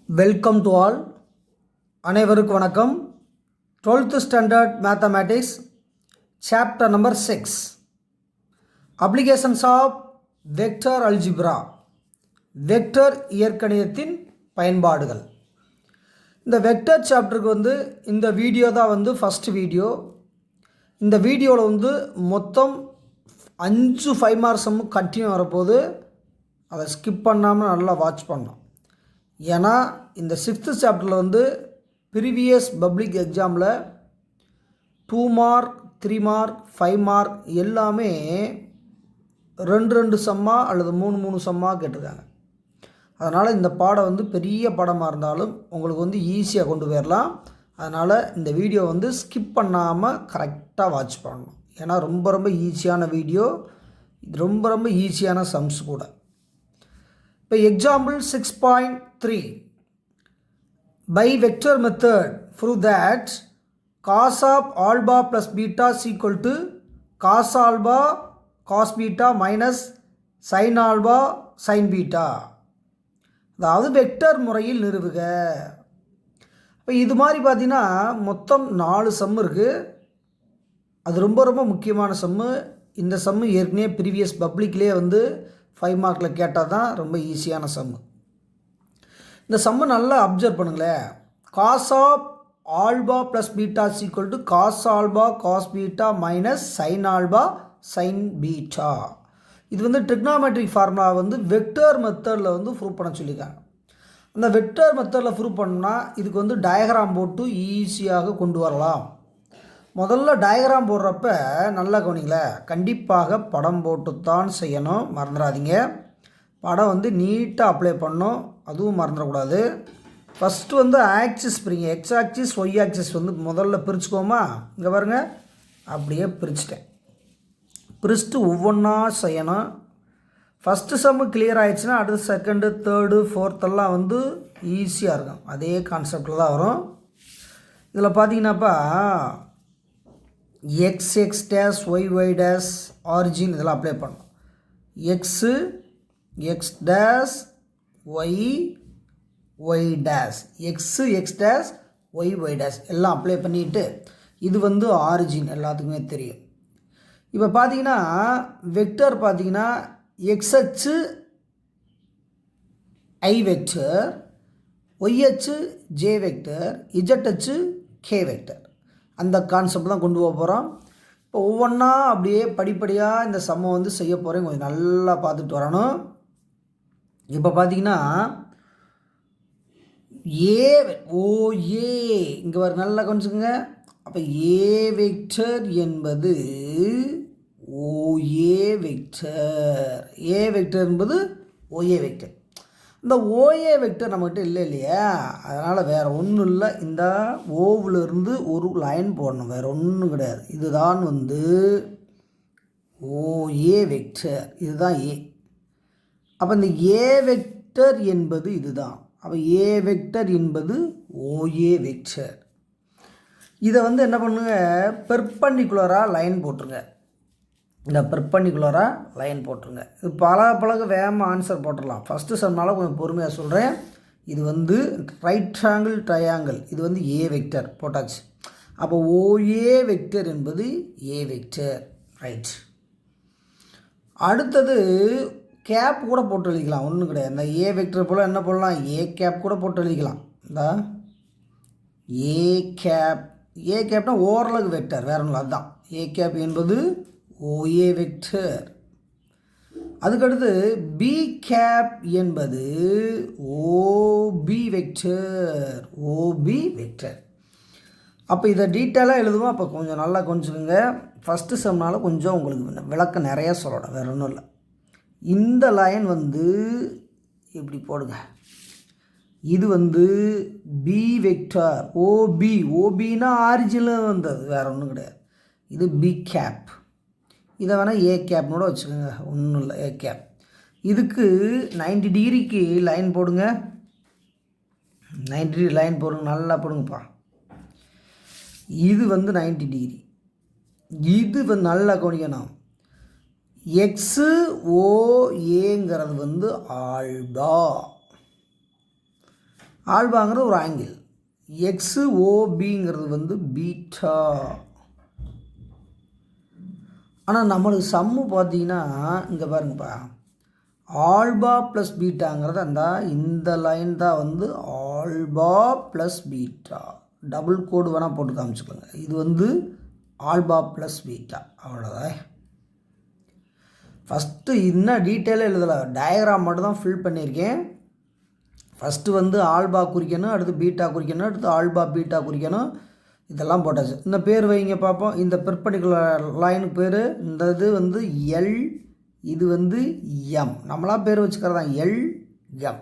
Welcome to all. அனைவருக்கும் வணக்கம். 12th standard mathematics chapter number 6 applications of vector algebra, vector இயற்கணிதத்தின் பயன்பாடுகள். இந்த வெக்டர் சாப்டருக்கு இந்த வீடியோ தான் ஃபஸ்ட் வீடியோ. இந்த வீடியோவில் மொத்தம் 5 5 மார்க்ஸ் கண்டினியூ வரப்போகுது. அதை ஸ்கிப் பண்ணாமல் நல்லா வாட்ச் பண்ணோம். ஏன்னா இந்த 6th சாப்டரில் ப்ரீவியஸ் பப்ளிக் எக்ஸாமில் 2 மார்க் 3 மார்க் 5 மார்க் எல்லாமே 2 சம்மா அல்லது 3 சம்மாக கேட்டிருக்காங்க. அதனால் இந்த பாடம் பெரிய பாடமாக இருந்தாலும் உங்களுக்கு ஈஸியாக கொண்டு போயிடலாம். அதனால் இந்த வீடியோ ஸ்கிப் பண்ணாமல் கரெக்டாக வாட்ச் பண்ணணும். ஏன்னா ரொம்ப ஈஸியான வீடியோ, இது ரொம்ப ஈஸியான சம்ஸ் கூட. இப்போ example 6.3 by vector method prove that cos of alpha plus beta is equal to cos alpha cos beta minus sin alpha sin beta. அதாவது வெக்டர் முறையில் நிறுவுக. இப்போ இது மாதிரி பார்த்தீங்கன்னா மொத்தம் 4 சம் இருக்குது. அது ரொம்ப முக்கியமான சம்மு. இந்த சம்மு ஏற்கனவே ப்ரீவியஸ் பப்ளிக்லேயே 5 மார்க்கில் கேட்டால் தான் ரொம்ப ஈஸியான சம்மு. இந்த சம்மு நல்லா அப்சர்வ் பண்ணுங்களேன். Cos of alpha plus beta is equal to cos alpha cos beta minus sin alpha sign beta. இது ட்ரிக்னாமெட்ரிக் ஃபார்முலா வெக்டர் மெத்தடில் ப்ரூவ் பண்ண சொல்லியிருக்காங்க. அந்த வெக்டர் மெத்தடில் ப்ரூவ் பண்ணால் இதுக்கு டயக்ராம் போட்டு ஈஸியாக கொண்டு வரலாம். முதல்ல டயக்ராம் போடுறப்ப நல்லா கவனிங்களேன். கண்டிப்பாக படம் போட்டு தான் செய்யணும், மறந்துடாதீங்க. படம் நீட்டாக அப்ளை பண்ணணும், அதுவும் மறந்துடக்கூடாது. ஃபஸ்ட்டு ஆக்சிஸ் பிரிங்க. எக்ஸ் ஆக்சிஸ் ஒய் ஆக்சிஸ் முதல்ல பிரிச்சுக்கோமா. இங்கே பாருங்கள், அப்படியே பிரிச்சுட்டேன். பிரிச்சுட்டு ஒவ்வொன்றா செய்யணும். ஃபஸ்ட்டு சம்மு கிளியர் ஆகிடுச்சுன்னா அடுத்து செகண்டு தேர்டு ஃபோர்த்தெல்லாம் ஈஸியாக இருக்கும். அதே கான்செப்டில் தான் வரும். இதில் பார்த்தீங்கன்னாப்பா x x dash y y dash origin இதெல்லாம் அப்ளை பண்ணணும். X X dash y y dash x X dash y y dash எல்லாம் அப்ளை பண்ணிவிட்டு இது ஆரிஜின் எல்லாத்துக்குமே தெரியும். இப்போ பார்த்தீங்கன்னா வெக்டர் பார்த்தீங்கன்னா எக்ஸ் அச்சு ஐ வெக்டர், ஒய் அச்சு ஜே வெக்டர், இஜட் அச்சு கே வெக்டர். அந்த கான்செப்ட் தான் கொண்டு போக போகிறோம். இப்போ ஒவ்வொன்றா அப்படியே படிப்படியாக இந்த சம்மை செய்ய போகிறேன். கொஞ்சம் நல்லா பார்த்துட்டு வரணும். இப்போ பார்த்தீங்கன்னா ஏ இங்கே வர நல்லா கொஞ்சங்க. அப்போ ஏ வெக்டர் என்பது ஓஏ வெக்டர், ஏ வெக்டர் என்பது ஓஏ வெக்டர். இந்த ஓஏ வெக்டர் நம்மகிட்ட இல்லையா, அதனால் வேறு ஒன்றும் இல்லை. இந்த ஓவிலிருந்து ஒரு லைன் போடணும், வேறு ஒன்றும் கிடையாது. இதுதான் ஓஏ வெக்டர், இதுதான் ஏ. அப்போ இந்த ஏ வெக்டர் என்பது இதுதான். அப்போ ஏ வெக்டர் என்பது ஓஏ வெக்டர். இதை என்ன பண்ணுங்க, பெர்பெண்டிகுலராக லைன் போட்டுருங்க. இந்த பெர்பெண்டிகுலராக லைன் போட்டுருங்க. இது பழக வேகமாக ஆன்சர் போட்டுடலாம். ஃபஸ்ட்டு சம்னால கொஞ்சம் பொறுமையாக சொல்கிறேன். இது ரைட் ஆங்கிள் ட்ரையாங்கிள், இது ஏ வெக்டர் போட்டாச்சு. அப்போ ஓஏ வெக்டர் என்பது ஏ வெக்டர், ரைட். அடுத்தது கேப் கூட போட்டு எழுதிக்கலாம், ஒன்றும் கிடையாது. இந்த ஏ வெக்டர் போல் என்ன போடலாம், ஏ கேப் கூட போட்டு எழுதிக்கலாம். இந்த ஏ கேப், ஏ கேப்னா ஓரலகு வெக்டர், வேற ஒன்றும் அதுதான். ஏ கேப் என்பது ஓஏ வெக்டர். அதுக்கடுத்து பி கேப் என்பது ஓபி வெக்டர், ஓபி வெக்டர். அப்போ இதை டீட்டெயிலாக எழுதுவோம். அப்போ கொஞ்சம் நல்லா கொஞ்சுங்க. ஃபஸ்ட்டு சம்னால கொஞ்சம் உங்களுக்கு விளக்கம் நிறையா சொல்லணும், வேறு ஒன்றும் இல்லை. இந்த லைன் இப்படி போடுங்க. இது பி வெக்டர் ஓபி, ஓபின்னா ஆரிஜினில் வந்தது, வேறு ஒன்றும் கிடையாது. இது பி கேப். இதை வேணால் ஏ கேப்னோட வச்சுக்கோங்க, ஒன்றும் இல்லை. ஏ கேப் இதுக்கு 90 டிகிரிக்கு லைன் போடுங்க. 90 டிகிரி லைன் போடுங்க, நல்லா போடுங்கப்பா. இது 90 டிகிரி. இது நல்லா கவனிக்கணும். எக்ஸு ஓ ஏங்கிறது ஆல்பா. ஆல்பாங்கிறது ஒரு ஆங்கிள், எக்ஸு ஓபிங்கிறது வந்து பீட்டா. ஆனால் நம்மளுக்கு சம்மு பார்த்தீங்கன்னா இங்கே பாருங்கப்பா, ஆல்பா ப்ளஸ் பீட்டாங்கிறது இந்த லைன் தான் வந்து ஆல்பா ப்ளஸ் பீட்டா. டபுள் கோடு வேணால் போட்டு காமிச்சுக்கோங்க. இது வந்து ஆல்பா ப்ளஸ் பீட்டா, அவ்வளோதான். ஃபஸ்ட்டு இன்னும் டீட்டெயிலாக எழுதலை, டயக்ராம் மட்டும் தான் ஃபில் பண்ணியிருக்கேன். ஃபஸ்ட்டு வந்து ஆல்பா குறிக்கணும், அடுத்து பீட்டா குறிக்கணும், அடுத்து ஆல்பா பீட்டா குறிக்கணும், இதெல்லாம் போட்டாச்சு. இந்த பேர் வைங்க பார்ப்போம். இந்த பெர்பெண்டிகுலர் லைனுக்கு பேர், இந்த இது வந்து எல், இது வந்து எம். நம்மளாம் பேர் வச்சுக்கிறது தான் எல் எம்.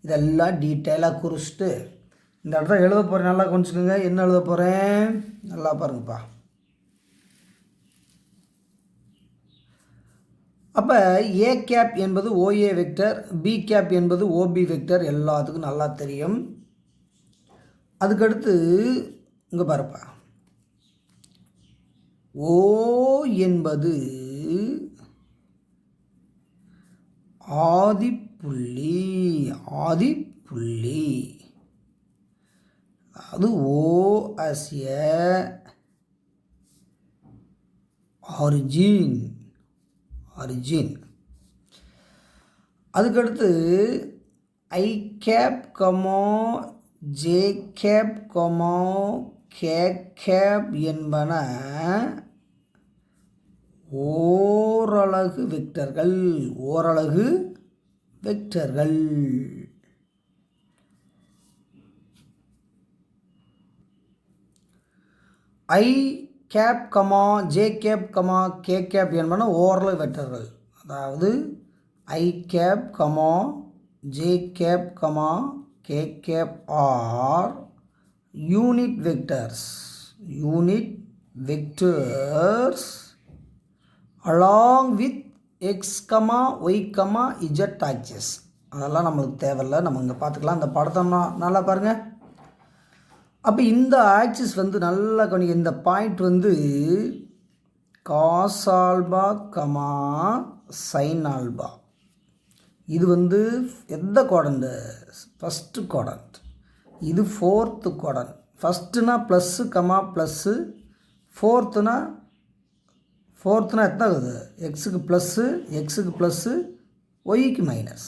இதெல்லாம் டீட்டெயிலாக குறிச்சிட்டு இந்த இடத்துல எழுத போகிறேன். நல்லா கொஞ்சிக்கோங்க. என்ன எழுத போகிறேன் நல்லா பாருங்கப்பா. அப்போ ஏ கேப் என்பது ஓஏ வெக்டர், பி கேப் என்பது ஓபி வெக்டர், எல்லாத்துக்கும் நல்லா தெரியும். அதுக்கடுத்து இங்கே பாருப்பா, ஓ என்பது ஆதிப்புள்ளி, ஆதிப்புள்ளி. அது ஓ as a origin, origin. அதுக்கடுத்து i cap comma j cap comma k cap என்பன ஓரலகு வெக்டர்கள், ஓரலகு வெக்டர்கள். I cap comma j cap comma k cap என்பன ஓரலகு வெக்டர்கள். அதாவது i cap comma j cap comma k cap are unit vectors, unit vectors along with x, y, z axis. அதெல்லாம் நம்மளுக்கு தேவையில்லை, நம்ம இங்கே பார்த்துக்கலாம். இந்த படத்தை நல்லா பாருங்கள். அப்போ இந்த ஆக்சிஸ் வந்து நல்லா கவனிங்க. இந்த பாயிண்ட் வந்து cos alpha comma sign alpha. இது வந்து எந்த குவாட்ரண்ட்? First quadrant. இது ஃபோர்த்து குவாட்ரண்ட். ஃபஸ்ட்டுனா ப்ளஸ்ஸு கமா ப்ளஸ்ஸு, ஃபோர்த்துனா எத்தனை ஆகுது? எக்ஸுக்கு ப்ளஸ்ஸு, எக்ஸுக்கு ப்ளஸ்ஸு, ஒய்க்கு மைனஸ்.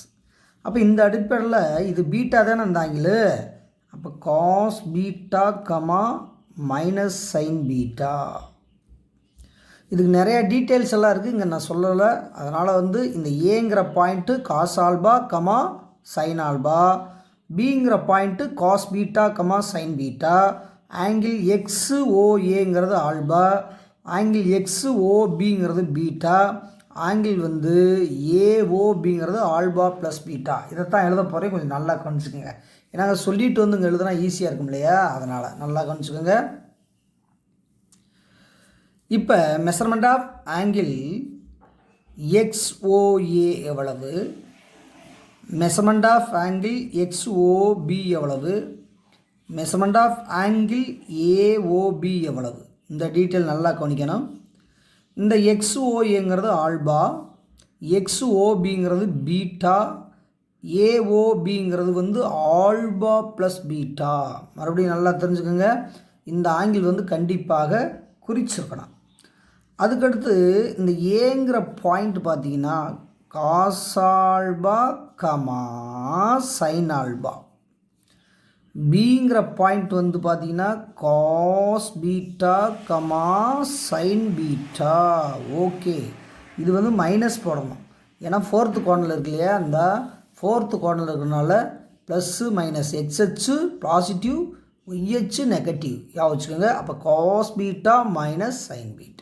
அப்போ இந்த அடிப்படையில் இது பீட்டா தானே இந்த ஆங்கிள். அப்போ cos beta comma minus sign beta. இதுக்கு நிறையா டீட்டெயில்ஸ் எல்லாம் இருக்குது, இங்கே நான் சொல்லலை. அதனால் வந்து இந்த ஏங்கிற point cos alpha comma sign alpha, பிங்கிற point cos beta comma sine beta, angle x ஓஏங்கிறது ஆல்பா, ஆங்கிள் எக்ஸு ஓபிங்கிறது பீட்டா, ஆங்கிள் வந்து ஏஓபிங்கிறது ஆல்பா ப்ளஸ் பீட்டா. இதைத்தான் எழுத போகிறேன், கொஞ்சம் நல்லா கவனிச்சுக்கோங்க. ஏன்னா சொல்லிட்டு வந்து இங்கே எழுதுனா ஈஸியாக இருக்கும் இல்லையா, அதனால் நல்லா கவனிச்சுக்கோங்க. இப்போ மெஷர்மெண்ட் ஆஃப் ஆங்கிள் எக்ஸ்ஓஏ எவ்வளவு, மெஷர்மெண்ட் ஆஃப் ஆங்கிள் எக்ஸ்ஓபி எவ்வளவு, மெஷர்மெண்ட் ஆஃப் ஆங்கிள் ஏஓபி எவ்வளவு, இந்த டீட்டெயில் நல்லா கவனிக்கணும். இந்த எக்ஸ்ஓஏங்கிறது ஆல்பா, எக்ஸ்ஓபிங்கிறது பீட்டா, ஏஓபிங்கிறது வந்து ஆல்பா ப்ளஸ் பீட்டா. மறுபடியும் நல்லா தெரிஞ்சுக்கோங்க. இந்த ஆங்கிள் வந்து கண்டிப்பாக குறிச்சிருக்கணும். அதுக்கடுத்து இந்த ஏங்கிற பாயிண்ட் பார்த்தீங்கன்னா cos alpha comma sign alpha, பிங்கிற பாயிண்ட் வந்து பார்த்தீங்கன்னா cos beta comma sine beta. Okay, இது வந்து மைனஸ் போடணும், ஏன்னா ஃபோர்த்து குவார்டரில் இருக்கு இல்லையா, இந்த ஃபோர்த்து குவார்டரில் இருக்கிறதுனால ப்ளஸ்ஸு மைனஸ், எக்ஸ்ஹெச்சு பாசிட்டிவ், ஒய்ஹெச்சு நெகட்டிவ் வச்சுக்கோங்க. அப்போ cos beta minus sign beta.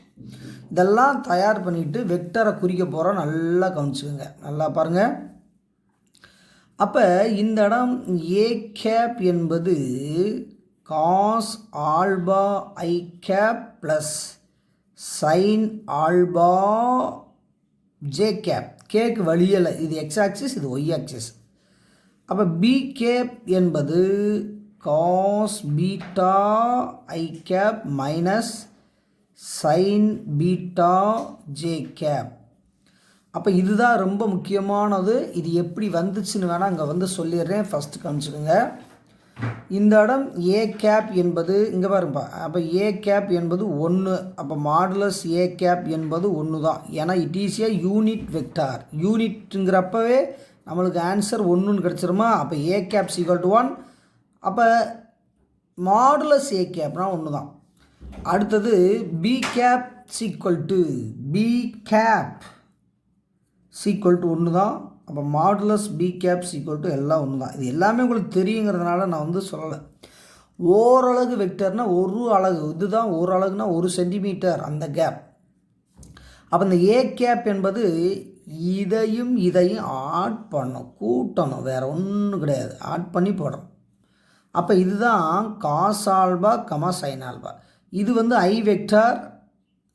இதெல்லாம் தயார் பண்ணிவிட்டு வெக்டரை குறிக்க போகிறோம். நல்லா கவனிச்சுக்கோங்க, நல்லா பாருங்கள். அப்போ இந்த இடம் ஏ கேப் என்பது காஸ் ஆல்பா ஐ cap plus sine alpha J cap. கேக்கு வழியலை, இது எக்ஸ் ஆக்சிஸ், இது ஒய் ஆக்சிஸ். அப்போ பி கேப் என்பது காஸ் பீட்டா ஐ cap minus sign beta J cap. அப்போ இதுதான் ரொம்ப முக்கியமானது. இது எப்படி வந்துச்சுன்னு வேணால் அங்கே வந்து சொல்லிடுறேன், ஃபஸ்ட்டு காமிச்சுக்கோங்க. இந்த இடம் ஏ கேப் என்பது இங்கே பாருங்கப்பா. அப்போ ஏ கேப் என்பது 1. அப்போ மாடுலஸ் ஏ கேப் என்பது 1 தான். ஏன்னா it is a unit vector. யூனிட்டுங்கிறப்பவே நம்மளுக்கு ஆன்சர் 1ன்னு கிடச்சிருமா. அப்போ ஏ கேப் ஈக்குவல் டு 1. அப்போ மாடுலஸ் ஏ கேப்னா 1 தான். அடுத்தது B cap equal to B cap equal to 1 தான். அப்போ modulus B cap equal to எல்லாம் 1 தான். இது எல்லாமே உங்களுக்கு தெரியுங்கிறதுனால நான் வந்து சொல்லலை. ஓரலகு வெக்டர்னால் ஒரு அலகு, இதுதான் ஒரு அலகுனா 1 சென்டிமீட்டர் அந்த கேப். அப்போ இந்த ஏ கேப் என்பது இதையும் ஆட் பண்ணணும், கூட்டணும், வேறு ஒன்றும் கிடையாது, ஆட் பண்ணி போடுறோம். அப்போ இதுதான் cos alpha comma sign alpha. இது வந்து ஐ வெக்டார்,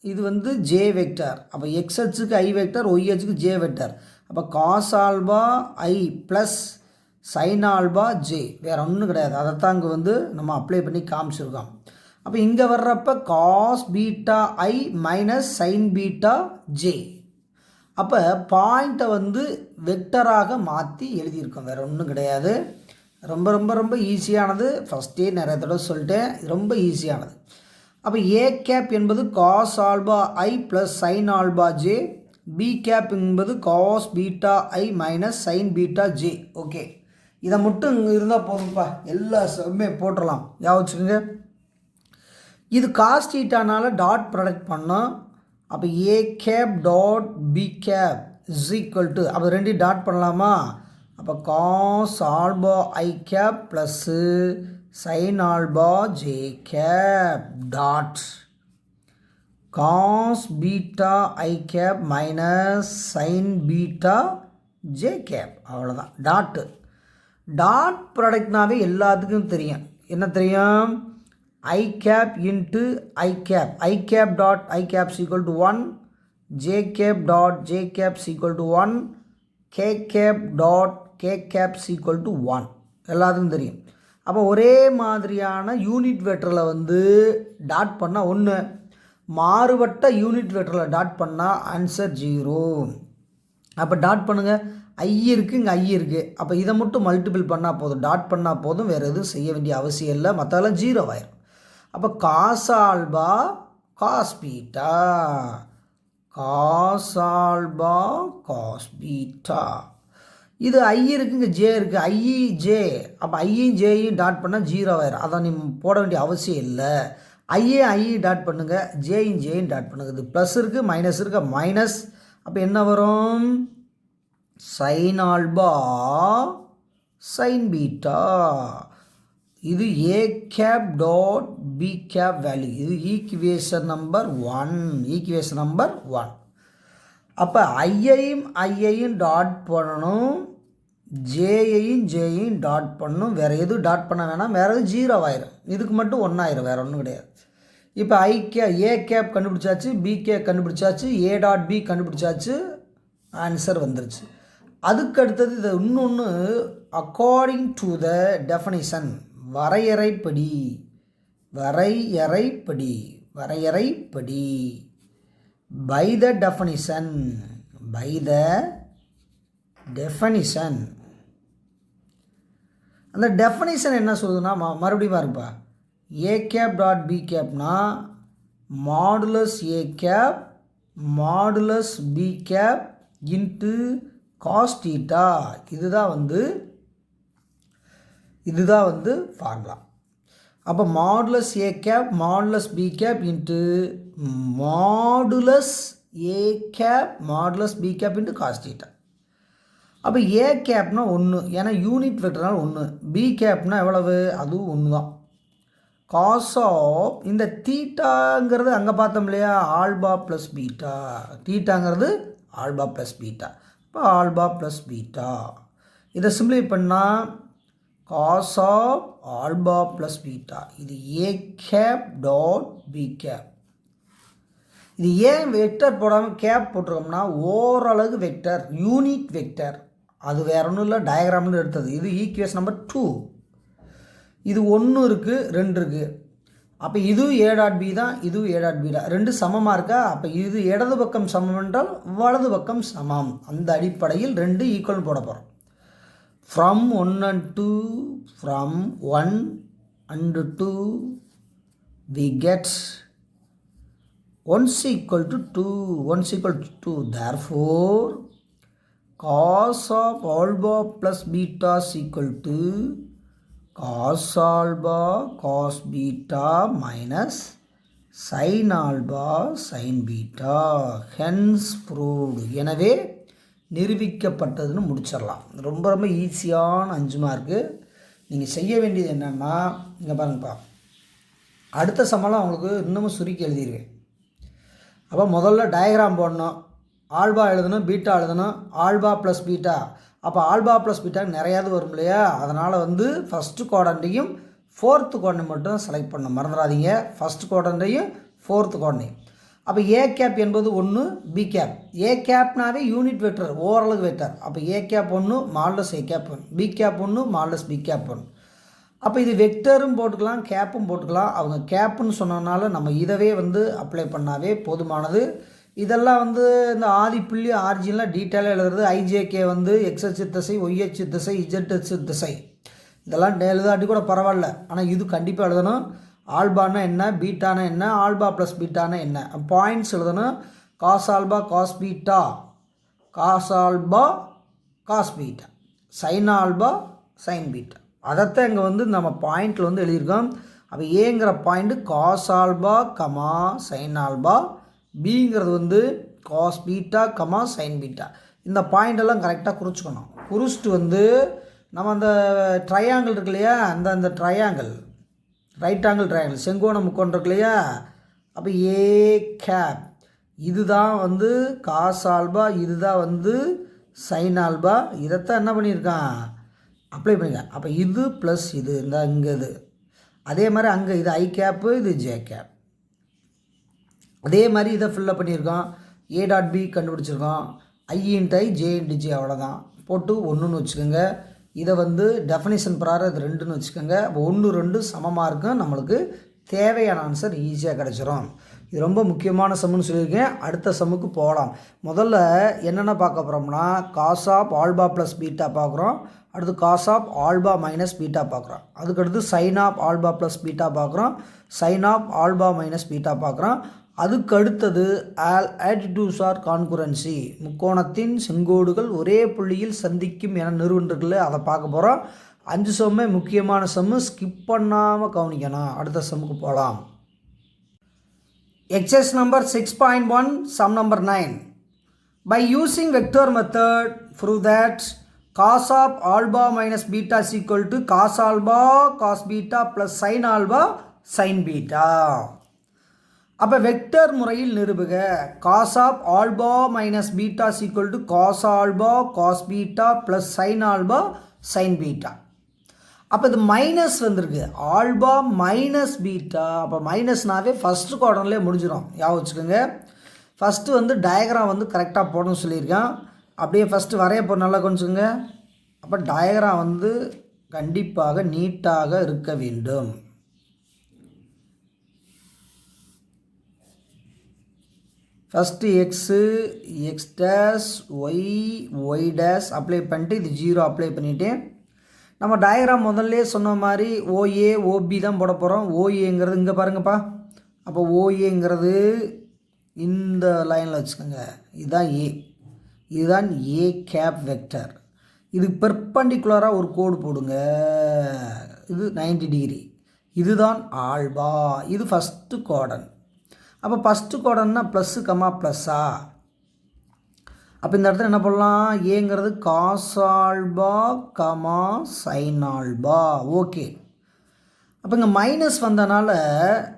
இது வந்து ஜே வெக்டார். அப்போ எக்ஸ் அச்சுக்கு ஐ வெக்டார், ஒய் அச்சுக்கு ஜே வெக்டார். அப்போ cos alpha i plus sine alpha J, வேறு ஒன்றும் கிடையாது. அதைத்தான் இங்கே வந்து நம்ம அப்ளை பண்ணி காமிச்சிருக்கோம். அப்போ இங்கே வர்றப்போ cos beta i minus sign beta J. அப்போ பாயிண்ட்டை வந்து வெக்டராக மாற்றி எழுதியிருக்கோம், வேறு ஒன்றும் கிடையாது. ரொம்ப ரொம்ப ரொம்ப ஈஸியானது. ஃபஸ்ட்டே நிறைய தடவை சொல்லிட்டேன், ரொம்ப ஈஸியானது. அப்போ ஏ கேப் என்பது cos alpha i plus sine alpha j. B cap என்பது cos beta i minus sign beta j. Okay, இதை மட்டும் இருந்தால் போதும்ப்பா, எல்லா சம்மே போட்டுடலாம். ஞாபகம் வச்சுக்கோங்க. இது காஸ் தீட்டானால டாட் ப்ராடக்ட் பண்ணோம். அப்போ A cap dot B cap is equal to, அப்போ ரெண்டையும் டாட் பண்ணலாமா. அப்போ காஸ் ஆல்பா ஐ cap plus sine alpha J cap dot cos beta ஐ cap minus sign beta J cap. அவ்வளோதான் டாட்டு. டாட் ப்ராடக்ட்னாவே எல்லாத்துக்கும் தெரியும். என்ன தெரியும்? I cap into i cap. I cap dot i cap equal to 1. J cap dot j cap equal to 1. K cap dot k gap equal to 1. எல்லாத்துக்கும் தெரியும். அப்போ ஒரே மாதிரியான யூனிட் வெக்டரில் வந்து டாட் பண்ணால் 1, மாறுபட்ட யூனிட் வெக்டரில் டாட் பண்ணால் ஆன்சர் 0. அப்போ டாட் பண்ணுங்கள். ஐ இருக்குது, இங்கே ஐ இருக்குது. அப்போ இதை மட்டும் மல்டிபிள் பண்ணால் போதும், டாட் பண்ணால் போதும், வேறு எதுவும் செய்ய வேண்டிய அவசியம் இல்லை. மற்றெல்லாம் 0 ஆயிரும். அப்போ cos alpha cos beta, cos alpha cos beta. இது ஐ இருக்குது, இங்கே ஜே இருக்குது, ஐ ஜே. அப்போ ஐயும் ஜேயும் டாட் பண்ணால் 0 ஆயிரும். அதை நீ போட வேண்டிய அவசியம் இல்லை. ஐ டாட் பண்ணுங்கள், ஜேயும் டாட் பண்ணுங்கள். இது ப்ளஸ் இருக்குது, மைனஸ் இருக்குது, மைனஸ். அப்போ என்ன வரும்? Sine alpha sign beta. இது A cap dot B cap value. இது ஈக்குவேஷன் நம்பர் 1. Equation number 1. அப்போ ஐயையும் டாட் பண்ணணும், ஜேயையும் டாட் பண்ணணும். வேறு எதுவும் டாட் பண்ண வேணாம், வேறு எதுவும் 0 ஆயிரும். இதுக்கு மட்டும் 1 ஆயிரும், வேறு ஒன்றும் கிடையாது. இப்போ ஏ கேப் கண்டுபிடிச்சாச்சு, பி கேப் கண்டுபிடிச்சாச்சு, ஏ டாட் பி கண்டுபிடிச்சாச்சு, ஆன்சர் வந்துருச்சு. அதுக்கு அடுத்தது இது இன்னொன்று, அக்கார்டிங் டு த டெஃபனிஷன், வரையறைப்படி பை த டெஃபனிஷன் அந்த டெஃபனிஷன் என்ன சொல்லுதுன்னா, மறுபடியும் பாருப்பா. ஏ கேப் டாட் பி கேப்னா modulus A cap modulus B cap into cos theta. இதுதான் வந்து ஃபார்முலா. அப்போ modulus A cap modulus B cap into modulus A cap modulus B cap into cos theta. அப்போ ஏ கேப்னா 1, ஏன்னா யூனிட் வெக்டர்னால 1. பி கேப்னா எவ்வளவு? அதுவும் 1 தான். காஸ் ஆஃப் இந்த தீட்டாங்கிறது அங்கே பார்த்தோம் இல்லையா, ஆல்பா ப்ளஸ் பீட்டா. தீட்டாங்கிறது ஆல்பா ப்ளஸ் பீட்டா. இப்போ ஆல்பா ப்ளஸ் பீட்டா. இதை சிம்பிளை பண்ணால் cos of alpha plus beta. இது A cap dot B cap. இது ஏன் வெக்டர் போடாமல் கேப் போட்டிருக்கோம்னா, ஓரளவு வெக்டர், யூனிட் வெக்டர். அது வேற ஒன்றும் இல்லை, டயக்ராம்னு எடுத்தது. இது ஈக்குவேஷன் நம்பர் 2. இது 1 இருக்குது, 2 இருக்குது. அப்போ இதுவும் ஏ டாட் பி தான், இதுவும் ஏ டாட் பி தான். 2 சமமாக இருக்கா? அப்போ இது இடது பக்கம் சமம் என்றால் வலது பக்கம் சமம். அந்த அடிப்படையில் 2 ஈக்குவல் போட போகிறோம். from 1 and 2, from 1 and 2 we get 1 is equal to 2, 1 is equal to 2. Therefore cos of alpha plus beta is equal to cos alpha cos beta minus sin alpha sin beta. Hence proved. எனவே நிரூபிக்கப்பட்டதுன்னு முடிச்சிடலாம். ரொம்ப ரொம்ப ஈஸியான 5 mark. நீங்கள் செய்ய வேண்டியது என்னென்னா, இங்கே பாருங்கப்பா, அடுத்த சமெல்லாம் உங்களுக்கு இன்னமும் சுருக்கி எழுதிடுவேன். அப்போ முதல்ல டயக்ராம் போடணும், ஆல்பா எழுதணும், பீட்டா எழுதணும், ஆல்பா ப்ளஸ் பீட்டா. அப்போ ஆல்பா ப்ளஸ் பீட்டா நிறையாவது வரும் இல்லையா, அதனால் வந்து ஃபஸ்ட்டு குவாட்ரண்ட்டையும் ஃபோர்த்து குவாட்ரண்ட் மட்டும் செலக்ட் பண்ணணும், மறந்துடாதீங்க. ஃபஸ்ட்டு குவாட்ரண்ட்டையும் ஃபோர்த்து குவாட்ரண்ட்டையும். அப்போ ஏ கேப் என்பது 1, பி கேப். ஏ கேப்னாவே யூனிட் வெக்டர், ஓரளவு வெக்டர். அப்போ A cap 1 modulus A cap 1, B cap 1 modulus B cap 1. அப்போ இது வெக்டரும் போட்டுக்கலாம், கேப்பும் போட்டுக்கலாம். அவங்க கேப்புன்னு சொன்னதுனால நம்ம இதவே வந்து அப்ளை பண்ணாவே போதுமானது. இதெல்லாம் வந்து இந்த ஆதிப்புள்ளி ஆர்ஜின்லாம் டீட்டெயிலாக எழுதுறது. ஐஜேகே வந்து எக்ஸ்ஹெச் திசை, ஒய்ஹெச் திசை, இஜெட்ஹெச் திசை, இதெல்லாம் எழுதாட்டி கூட பரவாயில்ல. ஆனால் இது கண்டிப்பாக எழுதணும். ஆல்பானா என்ன, பீட்டானா என்ன, ஆல்பா ப்ளஸ் பீட்டானா என்ன, பாயிண்ட்ஸ் எழுதணும். Cos alpha cos beta, cos alpha cos beta, sign alpha sign beta. அதைத்தான் இங்கே வந்து நம்ம பாயிண்டில் வந்து எழுதியிருக்கோம். அப்போ ஏங்கிற point cos alpha comma sign alpha, பிங்கிறது வந்து cos beta comma sine beta. இந்த பாயிண்டெல்லாம் கரெக்டாக குறிச்சிக்கணும். குறிச்சிட்டு வந்து நம்ம அந்த ட்ரையாங்கிள் இருக்கு இல்லையா, அந்த ட்ரையாங்கிள், ரைட் ஆங்கிள் ட்ரையாங்கிள், செங்கோண முக்கோணம் இருக்கு இல்லையா, அப்போ ஏ கேப் இதுதான் வந்து காஸ் ஆல்பா, இதுதான் வந்து சைன் ஆல்பா. இதைத்தான் என்ன பண்ணியிருக்கான், அப்ளை பண்ணியிருக்கேன். அப்போ இது ப்ளஸ் இது இந்த இங்கே இது, அதே மாதிரி அங்கே இது ஐ கேப்பு, இது ஜே கேப். அதே மாதிரி இதை ஃபில்லப் பண்ணியிருக்கோம். ஏ டாட் பி கண்டுபிடிச்சிருக்கோம். I into i j into j, அவ்வளோதான். போட்டு 1ன்னு வச்சுக்கோங்க. இதை வந்து டெஃபினேஷன் பிரகாரம் இது 2ன்னு வச்சுக்கோங்க. அப்போ 1 2 சமமாக இருக்கும். நம்மளுக்கு தேவையான ஆன்சர் ஈஸியாக கிடச்சிரும். இது ரொம்ப முக்கியமான சம்முன்னு சொல்லியிருக்கேன். அடுத்த சம்முக்கு போகலாம். முதல்ல என்னென்ன பார்க்க போகிறோம்னா, cos of alpha plus beta பார்க்குறோம். அடுத்து cos of alpha minus beta பார்க்குறோம். அதுக்கடுத்து sine of alpha plus beta பார்க்குறோம். Sine of alpha minus beta பார்க்குறோம். அதுக்கு அடுத்தது ஆட்டிடியூட்ஸ் ஆர் கான்குரன்சி, முக்கோணத்தின் செங்கோடுகள் ஒரே புள்ளியில் சந்திக்கும் என நிறுவனர்களே, அதை பார்க்க போகிறோம். 5 சம்மே முக்கியமான சம்மு, ஸ்கிப் பண்ணாமல் கவனிக்கணும். அடுத்த சம்முக்கு போகலாம். Exercise number 6.1 sum number 9. By using vector method prove that cos of alpha minus beta is equal to cos alpha cos beta plus sin alpha sin beta. அப்போ வெக்டர் முறையில் நிரூபுக cos of alpha minus beta is equal to cos alpha cos beta plus sin alpha sin beta. அப்போ இது minus வந்திருக்கு, alpha minus beta. அப்போ மைனஸ்னாவே first குவாட்ரண்ட்லேயே முடிஞ்சிடும், ஞாபகம் வச்சுக்கோங்க. First வந்து டயக்ராம் வந்து கரெக்டாக போடணும்னு சொல்லியிருக்கேன். அப்படியே ஃபஸ்ட்டு வரைய போகிற நல்லா கொஞ்சுங்க. அப்போ டயக்ராம் வந்து கண்டிப்பாக நீட்டாக இருக்க வேண்டும். First x X dash Y dash apply பண்ணிட்டு இது 0 அப்ளை பண்ணிவிட்டு நம்ம டயக்ராம் முதல்ல சொன்ன மாதிரி ஓஏ ஓபி தான் போட போகிறோம். ஓஏங்கிறது இங்கே பாருங்கப்பா. அப்போ ஓஏங்கிறது இந்த லைனில் வச்சுக்கோங்க. இதுதான் ஏ, இதுதான் ஏ கேப் வெக்டர். இது பெர்பண்டிகுலராக ஒரு கோடு போடுங்க. இது 90 டிகிரி. இதுதான் ஆல்பா. இது ஃபஸ்ட்டு குவாட்ரண்ட். அப்போ ஃபஸ்ட்டு குவாட்ரண்ட்னா ப்ளஸ்ஸு கமா ப்ளஸ்ஸா. அப்போ இந்த இடத்துல என்ன பண்ணலாம், ஏங்கிறது cos alpha comma sign alpha. Okay. அப்போ இங்கே மைனஸ் வந்தனால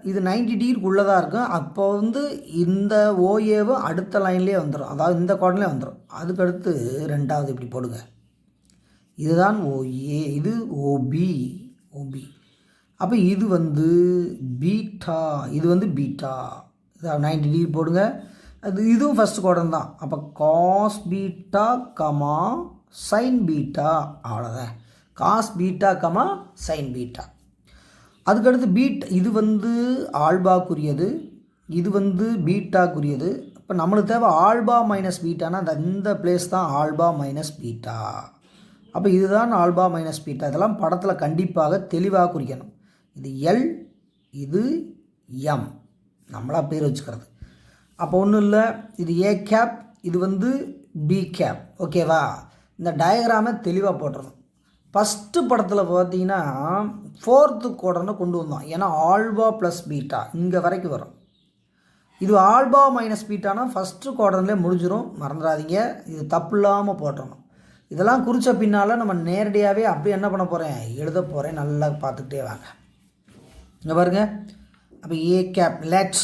இது 90 டிகிரிக்குள்ளே தான் இருக்கும். அப்போ வந்து இந்த ஓஏவும் அடுத்த லைன்லேயே வந்துடும், அதாவது இந்த குவாட்ரண்ட்லேயே வந்துடும். அதுக்கடுத்து ரெண்டாவது இப்படி போடுங்க. இதுதான் ஓஏ, இது ஓபி. அப்போ இது வந்து பீட்டா, இது வந்து பீட்டா. இதை 90 டிகிரி போடுங்க. அது இதுவும் ஃபஸ்ட் குவாட்ரண்ட் தான். அப்போ cos beta comma sine beta, அவ்வளோதான். Cos beta comma sine beta. அதுக்கடுத்து இது வந்து ஆல்பாக்குரியது, இது வந்து பீட்டாக்குரியது. இப்போ நம்மளுக்கு தேவை ஆல்பா மைனஸ் பீட்டானா இந்த பிளேஸ் தான் ஆல்பா மைனஸ் பீட்டா. அப்போ இதுதான் ஆல்பா மைனஸ் பீட்டா. இதெல்லாம் படத்தில் கண்டிப்பாக தெளிவாக குறிக்கணும். இது எல், இது எம், நம்மளா பேர் வச்சுக்கிறது. அப்போ ஒன்றும் இல்லை, இது ஏ கேப், இது வந்து பி கேப். ஓகேவா? இந்த டயக்ராமை தெளிவாக போட்டுறணும். ஃபஸ்ட்டு படத்தில் பார்த்தீங்கன்னா 4th குவாட்ரண்ட்டை கொண்டு வந்தோம். ஏன்னா ஆல்பா ப்ளஸ் பீட்டா இங்கே வரைக்கும் வரும். இது ஆல்பா மைனஸ் பீட்டானா ஃபஸ்ட்டு குவாட்ரண்ட்லேயே முடிஞ்சிடும், மறந்துடாதீங்க. இது தப்பு இல்லாமல் போட்டுறணும். இதெல்லாம் குறித்த பின்னால் நம்ம நேரடியாகவே அப்படியே என்ன பண்ண போகிறேன், எழுத போகிறேன். நல்லா பார்த்துக்கிட்டே வாங்க. இங்கே பாருங்கள். அப்போ A cap, let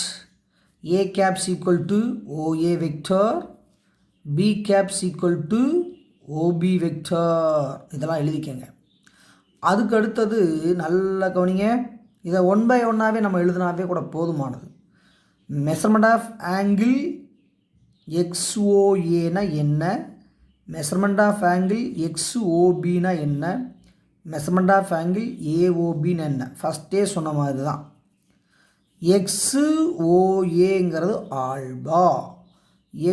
A caps equal to OA vector, B caps equal to OB vector. இதெல்லாம் எழுதிக்கங்க. அதுக்கு அடுத்தது நல்ல கவனிங்க. இதை 1 by 1ஆகவே நம்ம எழுதினாவே கூட போதுமானது. மெஷர்மெண்ட் ஆஃப் ஆங்கிள் XOAனா என்ன, மெஷர்மெண்ட் ஆஃப் ஆங்கிள் XOBனா என்ன, மெஷர்மெண்ட் ஆஃப் ஆங்கிள் AOBன்னு என்ன. ஃபஸ்ட்டே சொன்ன மாதிரி தான். XOAங்கிறது ஆல்பா,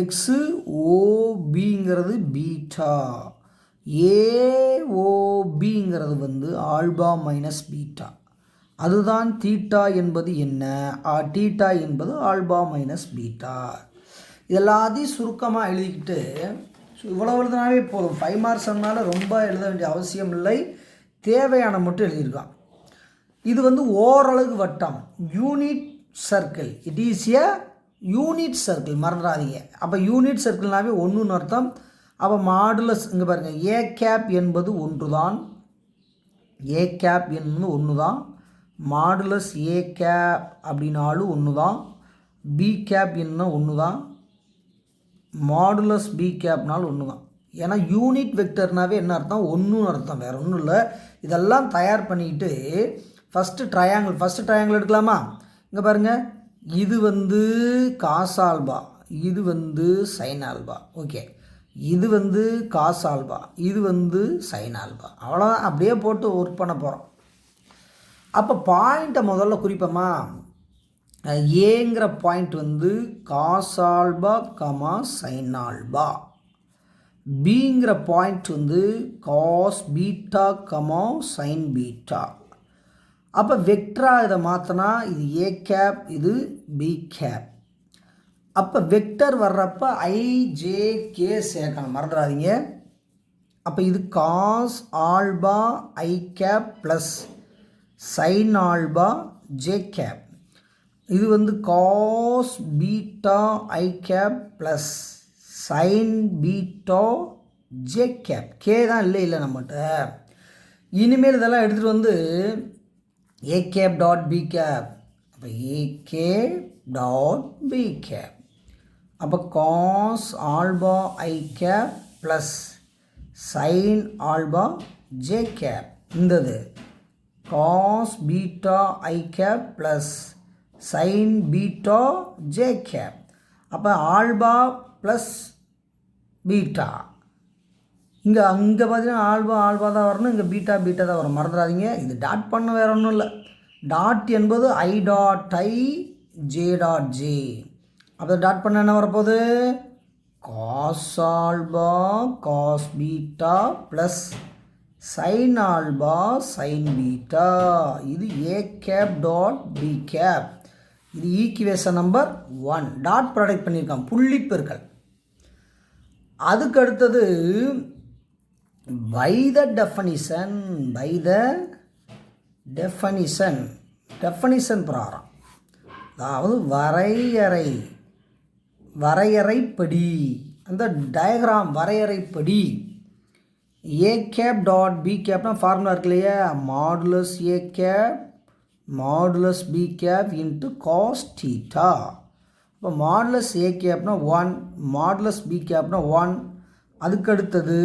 XOBங்கிறது பீட்டா, AOBங்கிறது வந்து ஆல்பா மைனஸ் பீட்டா. அதுதான் தீட்டா என்பது என்ன, தீட்டா என்பது ஆல்பா மைனஸ் பீட்டா. இதெல்லாத்தையும் சுருக்கமாக எழுதிக்கிட்டு இவ்வளோ எழுதினாவே போதும். 5 marks சொன்னாலும் ரொம்ப எழுத வேண்டிய அவசியம் இல்லை, தேவையான மட்டும் எழுதியிருக்கான். இது வந்து ஓரளவு வட்டம், unit circle. It is a unit circle, மறந்துடாதீங்க. அப்போ யூனிட் சர்க்கிள்னாவே ஒன்றுன்னு அர்த்தம். அப்போ மாடுலஸ் இங்கே பாருங்கள், ஏ கேப் என்பது ஒன்று தான், ஏ கேப் என்பது ஒன்று தான். மாடுலஸ் ஏ கேப் அப்படின்னாலும் ஒன்று தான், பி கேப் என்ன ஒன்று தான், மாடுலஸ் பி கேப்னாலும் ஒன்று தான். ஏன்னா யூனிட் வெக்டர்னாவே என்ன அர்த்தம், ஒன்றுன்னு அர்த்தம், வேறு ஒன்றும் இல்லை. இதெல்லாம் தயார் பண்ணிக்கிட்டு ஃபஸ்ட்டு ட்ரையாங்கிள் எடுக்கலாமா? இங்கே பாருங்கள், இது வந்து காஸ் ஆல்பா, இது வந்து சைன் ஆல்பா. ஓகே, இது வந்து காஸ் ஆல்பா, இது வந்து சைன் ஆல்பா. அவ்வளோதான், அப்படியே போட்டு ஒர்க் பண்ண போகிறோம். அப்போ பாயிண்ட்டை முதல்ல குறிப்போமா. ஏங்கிற பாயிண்ட் வந்து cos alpha comma sign alpha, பிங்கிற பாயிண்ட் வந்து cos beta comma sine beta. அப்போ வெக்டரா இதை மாற்றினா இது ஏ கேப், இது பி கேப். அப்போ வெக்டர் வர்றப்ப IJK சேர்க்கணும், மறந்துடாதீங்க. அப்போ இது காஸ் ஆல்பா ஐ cap plus sine alpha J cap. இது வந்து காஸ் பீட்டா ஐ cap plus sine beta J cap. K தான் இல்லை நம்மகிட்ட. இனிமேல் இதெல்லாம் எடுத்துகிட்டு வந்து A cap dot B cap. அப்போ A cap dot B cap. அப்போ காஸ் ஆல்பா ஐ cap plus sine alpha J cap. இந்தது காஸ் பீட்டா ஐ cap plus sine beta J cap. அப்போ ஆல்பா ப்ளஸ் பீட்டா. அங்கே பார்த்தீங்கன்னா ஆல்பா தான் வரணும், இங்கே பீட்டா தான் வரும், மறந்துடாதீங்க. இது டாட் பண்ண வேறு ஒன்றும் இல்லை. டாட் என்பது I dot I J dot J. அப்போ டாட் பண்ண என்ன வரப்போகுது, cos alpha cos beta plus sine alpha sign beta. இது A cap dot B cap. இது ஈக்குவேஷன் நம்பர் 1. டாட் ப்ராடக்ட் பண்ணியிருக்கான், புள்ளி பெருக்கல். அதுக்கு அடுத்தது by the definition பிரகாரம், அதாவது வரையறைப்படி, அந்த டயக்ராம் வரையறைப்படி ஏ கேப் டாட் பி கேப்னா ஃபார்முலா இருக்கு இல்லையா, modulus A cap modulus B cap into cos theta. இப்போ மாடுலஸ் ஏ கேப்னா 1, மாடுலஸ் பி கேப்னா 1. அதுக்கடுத்தது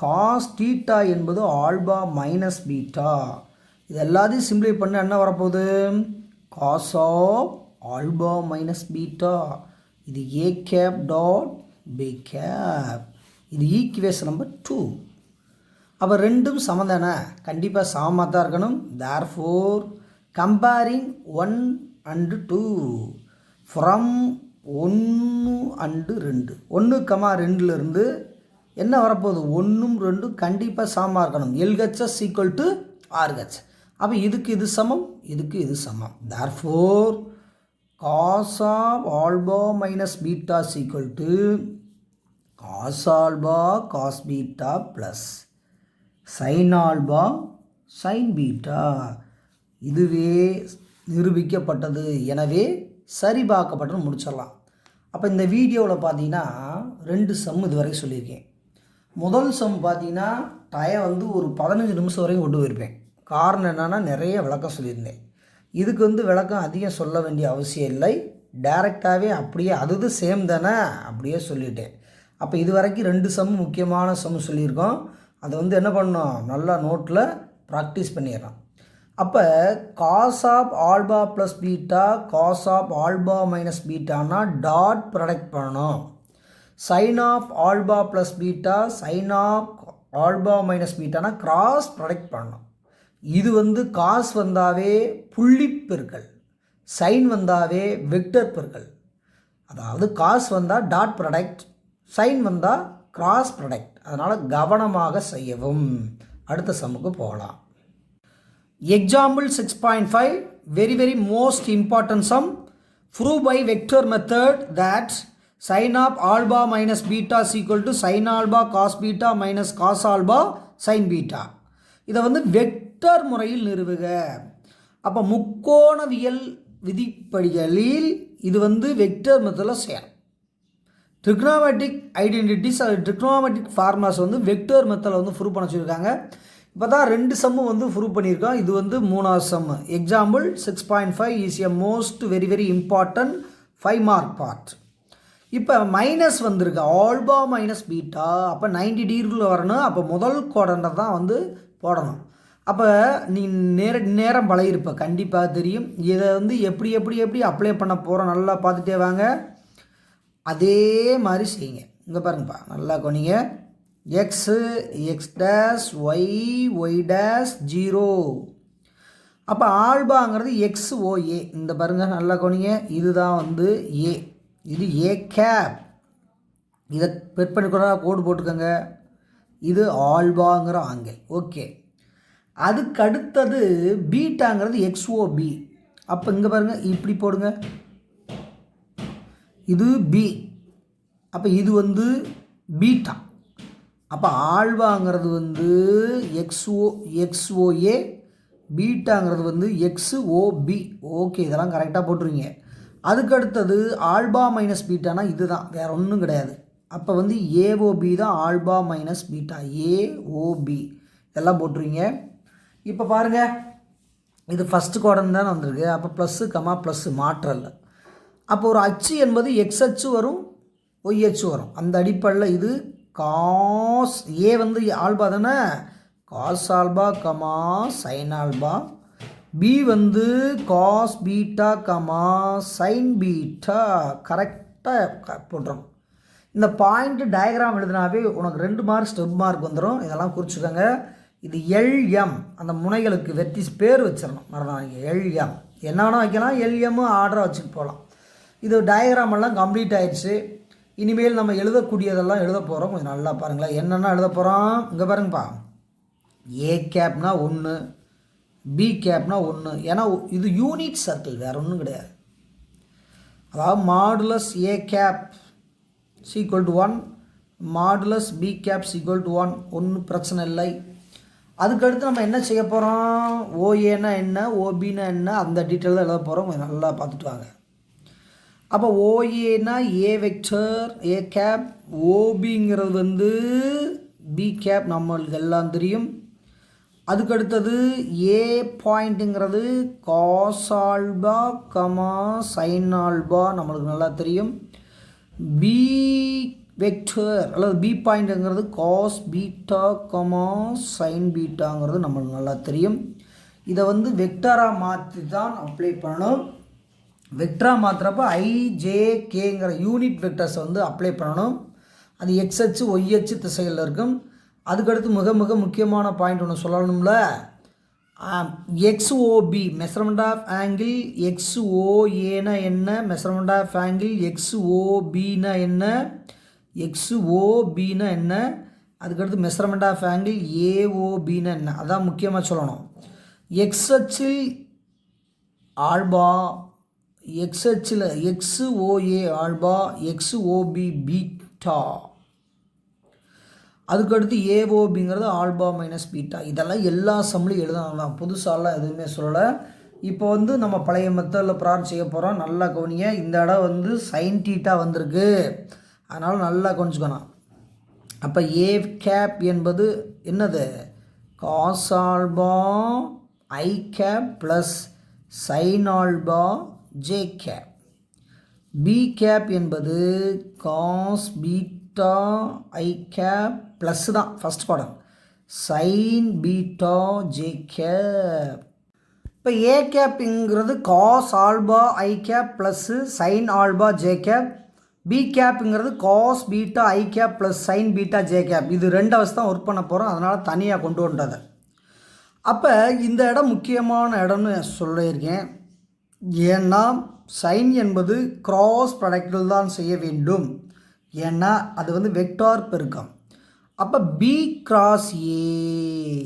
காஸ் தீட்டா என்பது ஆல்பா மைனஸ் பீட்டா. இது எல்லாத்தையும் சிம்பிளை பண்ண என்ன வரப்போகுது, cos of alpha minus beta. இது A cap dot B cap. இது ஈக்குவேஷன் நம்பர் 2. அப்போ ரெண்டும் சமம் தானே, கண்டிப்பாக சமமாக தான் இருக்கணும். Therefore comparing 1 and 2 from 1 and 2, 1, 2லேருந்து என்ன வரப்போகுது, 1ம் 2ம் கண்டிப்பாக சமமாக இருக்கணும். LHS equal to RH. அப்போ இதுக்கு இது சமம், இதுக்கு இது சமம். therefore cos of alpha minus beta is equal to cos alpha cos beta plus sin alpha sin beta. இதுவே நிரூபிக்கப்பட்டது, எனவே சரிபார்க்கப்பட்டது முடிச்சிடலாம். அப்போ இந்த வீடியோவில் பார்த்தீங்கன்னா 2 சம் இதுவரை சொல்லியிருக்கேன். முதல் சம் பார்த்தீங்கன்னா டயம் வந்து ஒரு 15 நிமிஷம் வரைக்கும் கொண்டு போயிருப்பேன். காரணம் என்னென்னா நிறைய விளக்கம் சொல்லியிருந்தேன். இதுக்கு வந்து விளக்கம் அதிகம் சொல்ல வேண்டிய அவசியம் இல்லை, டைரெக்டாகவே அப்படியே அது சேம் தானே அப்படியே சொல்லிட்டேன். அப்போ இது வரைக்கும் 2 சம் முக்கியமான சம் சொல்லியிருக்கோம். அதை வந்து என்ன பண்ணோம், நல்லா நோட்டில் ப்ராக்டிஸ் பண்ணிடலாம். அப்போ cos of alpha plus beta cos of alpha minus பீட்டானா டாட் ப்ராடக்ட் பண்ணணும். Sine of alpha plus beta sine of alpha minus பீட்டானா கிராஸ் ப்ராடக்ட் பண்ணணும். இது வந்து காஸ் வந்தாவே புள்ளி பெருக்கல், சைன் வந்தாவே வெக்டர் பெருக்கல். அதாவது காஸ் வந்தால் டாட் ப்ராடக்ட், சைன் வந்தால் கிராஸ் ப்ராடக்ட். அதனால் கவனமாக செய்யவும். அடுத்த சம்முக்கு போகலாம். Example 6.5, very most important sum. Prove by vector method that sin of alpha minus beta is equal to sin alpha cos beta minus cos alpha sin beta. இதை வந்து vector முறையில் நிறுவுக. அப்போ முக்கோணவியல் விதிப்படிகளில் இது வந்து வெக்டர் மெத்தடில் செய்யணும். ட்ரிக்னோமெட்ரிக் ஐடென்டிட்டிஸ் அது ட்ரிக்னோமெட்ரிக் ஃபார்முலாஸ் வந்து வெக்டர் மெத்தடில் வந்து ப்ரூவ் பண்ண சொல்லியிருக்காங்க. இப்போ தான் 2 சம்மு வந்து ப்ரூவ் பண்ணியிருக்கோம். இது வந்து 3வது sum. Example 6.5 is a most very important 5 mark part. இப்போ மைனஸ் வந்திருக்கு, ஆல்பா மைனஸ் பீட்டா. அப்போ 90 டிகிரிக்குள்ளே வரணும். அப்போ முதல் குவாட்ரண்ட்டை தான் வந்து போடணும். அப்போ நீ நேரம் பழகிருப்ப, கண்டிப்பாக தெரியும். இதை வந்து எப்படி அப்ளை பண்ண போகிறோம் நல்லா பார்த்துட்டே வாங்க. அதே மாதிரி செய்யுங்க. இங்கே பாருங்கப்பா, நல்லா கொனிங்க. X X dash Y dash 0. அப்போ ஆல்பாங்கிறது XOA. இந்த பாருங்கள் நல்லா கொனிங்க. இதுதான் வந்து ஏ, இது ஏ கேப். இதை பெட் பண்ணிக்கூட கோடு போட்டுக்கோங்க. இது ஆல்பாங்கிற ஆங்கிள். ஓகே, அதுக்கு அடுத்தது பீட்டாங்கிறது XOB. அப்போ இங்கே பாருங்கள், இப்படி போடுங்க. இது பி, அப்போ இது வந்து பீட்டா. அப்போ ஆல்பாங்கிறது வந்து XOA, பீட்டாங்கிறது வந்து XOB. ஓகே, இதெல்லாம் கரெக்டாக போட்டுருவீங்க. அதுக்கடுத்தது ஆல்பா மைனஸ் பீட்டானா இது தான், வேறு ஒன்றும் கிடையாது. அப்போ வந்து AOB தான் ஆல்பா மைனஸ் பீட்டா, AOB இதெல்லாம் போட்டுருவீங்க. இப்போ பாருங்கள், இது ஃபஸ்ட்டு குவாட்ரண்ட் தானே வந்திருக்கு. அப்போ ப்ளஸ்ஸு கமா ப்ளஸ்ஸு மாற்றல. அப்போ ஒரு அச்சு என்பது X அச்சு வரும், Y அச்சு வரும். அந்த அடிப்படையில் இது காஸ் ஏ வந்து ஆல்பா தானே, cos alpha comma sign alpha. B வந்து cos beta comma sine beta. கரெக்டாக போட்டுரும். இந்த பாயிண்ட் டயக்ராம் எழுதினாவே உனக்கு 2 மார்க் ஸ்டெப் மார்க் வந்துடும். இதெல்லாம் குறிச்சுக்கோங்க. இது LM, அந்த முனைகளுக்கு வெர்டிஸ் பேர் வச்சிடணும், மறந்தாங்க. LM என்ன வேணால் வைக்கலாம், LM ஆர்டராக வச்சுட்டு போகலாம். இது டயக்ராம் எல்லாம் கம்ப்ளீட் ஆயிடுச்சு. இனிமேல் நம்ம எழுதக்கூடியதெல்லாம் எழுத போகிறோம். கொஞ்சம் நல்லா பாருங்களேன், என்னென்னா எழுத போகிறோம். இங்கே பாருங்கப்பா, ஏ கேப்னா 1, பி கேப்னா 1. ஏன்னா இது யூனிட் சர்க்கிள், வேறு ஒன்றும் கிடையாது. அதாவது modulus A cap equal to 1, modulus B cap equal to 1. ஒன்றும் பிரச்சனை இல்லை. அதுக்கடுத்து நம்ம என்ன செய்ய போகிறோம், ஓஏனா என்ன, ஓபின்னா என்ன, அந்த டீட்டெயில் தான் எழுத போகிறோம். கொஞ்சம் நல்லா பார்த்துட்டு வாங்க. அப்போ ஓஏனா ஏ வெக்டர் ஏ கேப், ஓபிங்கிறது வந்து பி கேப், நம்மளுக்கு எல்லாம் தெரியும். அதுக்கடுத்தது ஏ பாயிண்ட்டுங்கிறது cos alpha comma sign alpha, நம்மளுக்கு நல்லா தெரியும். பி வெக்டர் அல்லது பி பாயிண்ட்டுங்கிறது காஸ் பீட்டா கமா சைன் பீட்டாங்கிறது நம்மளுக்கு நல்லா தெரியும். இதை வந்து வெக்டராக மாற்றி தான் அப்ளை பண்ணணும். வெக்டராக மாற்றுறப்ப IJKங்கிற யூனிட் வெக்டர்ஸை வந்து அப்ளை பண்ணணும். அது X அச்சு Y அச்சு திசைகளில் இருக்கும். அதுக்கடுத்து மிக முக்கியமான பாயிண்ட் ஒன்று சொல்லணும்ல, XOB மெஷர்மெண்ட் ஆஃப் ஆங்கிள், XOAனா என்ன, மெஷர்மெண்ட் ஆஃப் ஆங்கிள் XOBனா என்ன, XOBன்னா என்ன, அதுக்கடுத்து மெஷர்மெண்ட் ஆஃப் ஆங்கிள் AOBன்னா என்ன, அதான் முக்கியமாக சொல்லணும். எக்ஸ் அச்சில் ஆல்பா, எக்ஸ் அச்சில் XOA ஆல்பா, XOB பீட்டா, அதுக்கடுத்து AOBங்கிறது ஆல்பா மைனஸ் பீட்டா. இதெல்லாம் எல்லா சம்லையும் எழுதலாம், புதுசாலாம் எதுவுமே சொல்லலை. இப்போ வந்து நம்ம பழைய மெத்தடில் ப்ராப்ளம் செய்ய போகிறோம். நல்லா கவனிங்க. இந்த இடம் வந்து சைன் தீட்டா வந்திருக்கு, அதனால் நல்லா கொஞ்சிக்கணும். அப்போ ஏ கேப் என்பது என்னது, காஸ் ஆல்பா ஐ cap plus sine alpha J cap. B cap என்பது காஸ் பீட்டா ஐ கேப் ப்ளஸ் தான் ஃபஸ்ட் பாடம் சைன் பீட்டா ஜே கேப். இப்போ ஏ கேப்புங்கிறது காஸ் ஆல்பா ஐ cap plus sine alpha J cap. B கேப்புங்கிறது cos beta ஐ cap plus sine beta J cap. இது ரெண்டு அவஸ்தை தான் ஒர்க் பண்ண போகிறோம், அதனால் தனியாக கொண்டு வந்துட்டது. அப்போ இந்த இடம் முக்கியமான இடம்னு சொல்லியிருக்கேன். ஏன்னா சைன் என்பது கிராஸ் ப்ராடக்டில் தான் செய்ய வேண்டும், ஏன்னா அது வந்து வெக்டார் பெருக்கம். அப்போ பி கிராஸ் ஏ